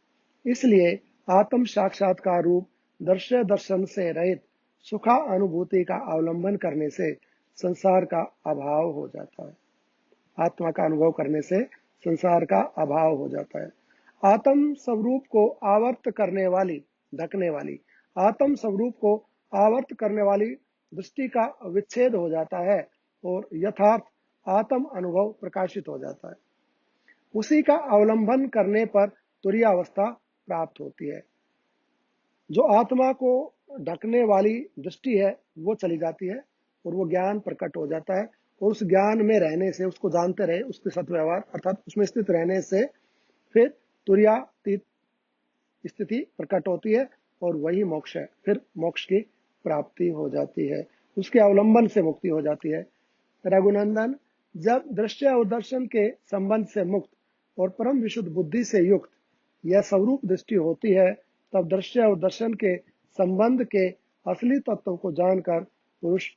इसलिए आत्म साक्षात्कार रूप दृश्य दर्शन से रहित सुखा अनुभूति का अवलंबन करने से संसार का अभाव हो जाता है। आत्मा का अनुभव करने से संसार का अभाव हो जाता है। आत्म स्वरूप को आवर्त करने वाली, ढकने वाली, आत्म स्वरूप को आवर्त करने वाली दृष्टि का विच्छेद हो जाता है और यथार्थ आत्म अनुभव प्रकाशित हो जाता है। उसी का अवलंबन करने पर तुरीयावस्था प्राप्त होती है। जो आत्मा को ढकने वाली दृष्टि है वो चली जाती है और वो ज्ञान प्रकट हो जाता है, और उस ज्ञान में रहने से, उसको जानते रहे, उसके साथ व्यवहार अर्थात उसमें स्थित रहने से फिर तुरीयातीत स्थिति प्रकट होती है और वही मोक्ष है। फिर मोक्ष की प्राप्ति हो जाती है, उसके अवलंबन से मुक्ति हो जाती है। रघुनंदन, जब दृश्य और दर्शन के संबंध से मुक्त और परम विशुद्ध बुद्धि से युक्त यह स्वरूप दृष्टि होती है, तब दृश्य और दर्शन के संबंध के असली तत्व को जानकर पुरुष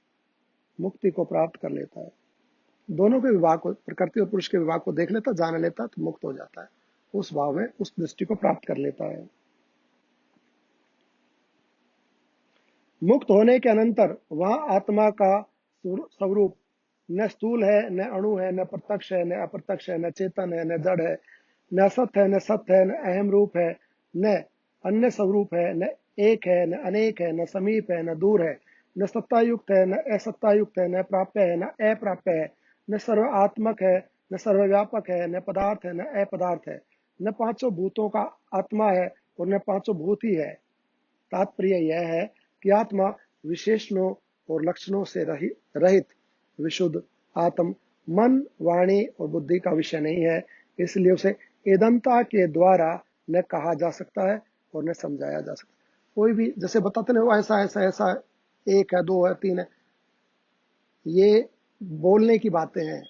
मुक्ति को प्राप्त कर लेता है। दोनों के विभाग को, प्रकृति और पुरुष के विभाग को देख लेता, जान लेता, तो मुक्त हो जाता है, उस भाव में उस दृष्टि को प्राप्त कर लेता है। मुक्त होने के अनंतर वह आत्मा का स्वरूप न स्थूल है, न अणु है, न प्रत्यक्ष है, न अप्रत्यक्ष है, न चेतन है, न जड़ है, न असत है, न सत्य है, न अहम रूप है, न अन्य स्वरूप है, न एक है, न अनेक है, न समीप है, न दूर है, न सत्तायुक्त है, न असत्तायुक्त है, न प्राप्य है, न अप्राप्य है, न सर्वात्मक है, न सर्वव्यापक है, न पदार्थ है, न अपदार्थ है, न पांचों भूतों का आत्मा है और न पांचों भूत ही है। तात्पर्य यह है कि आत्मा विशेषणों और लक्षणों से रहित विशुद्ध आत्म मन, वाणी और बुद्धि का विषय नहीं है, इसलिए उसे एदंता के द्वारा न कहा जा सकता है और न समझाया जा सकता। कोई भी जैसे बताते ना, वो ऐसा ऐसा ऐसा, एक है, दो है, तीन है, ये बोलने की बातें हैं।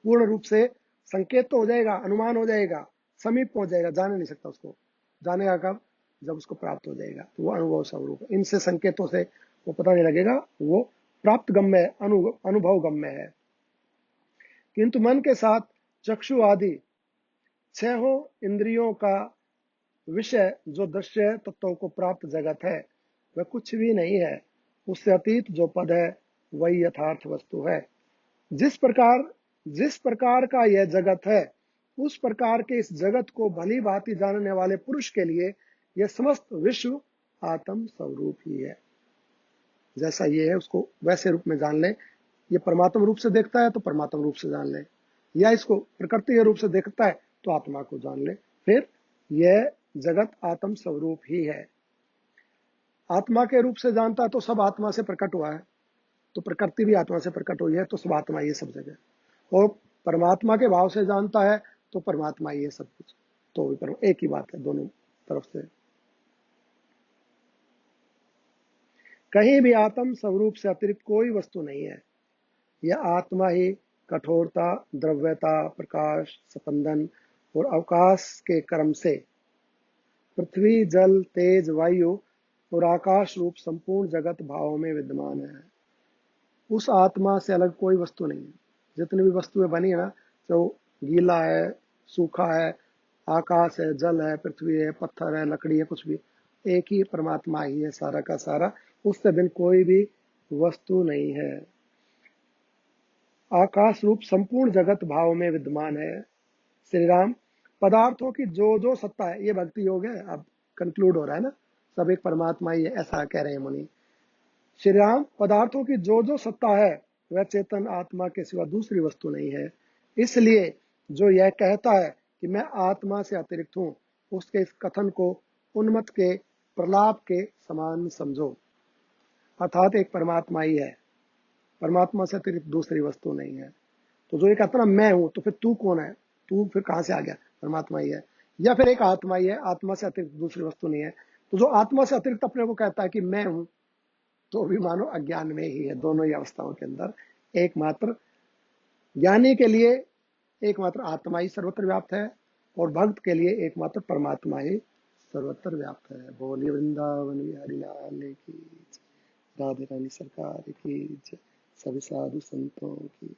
पूर्ण रूप से संकेत तो हो जाएगा, अनुमान हो जाएगा, समीप पहुंच जाएगा, जाने नहीं सकता उसको। जानेगा कब? जब उसको प्राप्त हो जाएगा, तो वो अनुभव स्वरूप है। इनसे संकेतों से वो पता नहीं लगेगा, वो प्राप्त गम्य है, अनुभव गम्य है। किंतु मन के साथ चक्षु आदि छहों इंद्रियों का विषय जो दृश्य तत्वों को प्राप्त जगत है, वह कुछ भी नहीं है। उससे अतीत जो पद है वही यथार्थ वस्तु है। जिस प्रकार जिस प्रकार का यह जगत है, उस प्रकार के इस जगत को भली भांति जानने वाले पुरुष के लिए यह समस्त विश्व आत्म स्वरूप ही है। जैसा ये है उसको वैसे रूप में जान ले। ये परमात्म रूप से देखता है तो परमात्म रूप से जान ले, या इसको प्रकृति के रूप से देखता है तो आत्मा को जान ले। फिर यह जगत आत्म स्वरूप ही है। आत्मा के रूप से जानता है तो सब आत्मा से प्रकट हुआ है, तो प्रकृति भी आत्मा से प्रकट हुई है, तो सब आत्मा ये सब जगह। और परमात्मा के भाव से जानता है तो परमात्मा ये सब कुछ, तो एक ही बात है दोनों तरफ से। कहीं भी आत्म स्वरूप से अतिरिक्त कोई वस्तु नहीं है। यह आत्मा ही कठोरता, द्रव्यता, प्रकाश, स्पंदन और अवकाश के क्रम से पृथ्वी, जल, तेज, वायु और आकाश रूप संपूर्ण जगत भावों में विद्यमान है। उस आत्मा से अलग कोई वस्तु नहीं है। जितनी भी वस्तुएं बनी है ना, तो गीला है, सूखा है, आकाश है, जल है, पृथ्वी है, पत्थर है, लकड़ी है, कुछ भी एक ही परमात्मा ही है, सारा का सारा। उससे बिन कोई भी वस्तु नहीं है। आकाश रूप संपूर्ण जगत भाव में विद्यमान है। श्री राम, पदार्थों की जो जो सत्ता है, ये भक्ति योग है, अब कंक्लूड हो रहा है ना, सब एक परमात्मा ही है, ऐसा कह रहे हैं मुनि। श्री राम, पदार्थों की जो जो सत्ता है वह चेतन आत्मा के सिवा दूसरी वस्तु नहीं है। इसलिए जो यह कहता है कि मैं आत्मा से अतिरिक्त हूं, उसके इस कथन को उन्मत्त के प्रलाप के समान समझो। अर्थात एक परमात्मा ही है, परमात्मा से अतिरिक्त दूसरी वस्तु नहीं है। तो जो ये कहता ना मैं हूं, तो फिर तू कौन है? तू फिर कहां से आ गया? परमात्मा ही है, या फिर एक आत्मा ही है, आत्मा से अतिरिक्त दूसरी वस्तु नहीं है। तो जो आत्मा से अतिरिक्त अपने को कहता है कि मैं हूं, तो भी मानो अज्ञान में ही है। दोनों ही अवस्थाओं के अंदर एकमात्र ज्ञानी के लिए एकमात्र आत्मा ही सर्वत्र व्याप्त है, और भक्त के लिए एकमात्र परमात्मा ही सर्वत्र व्याप्त है। बोलिए वृंदावन बिहारी लाल की, राधे रानी सरकार की, सभी साधु संतों की।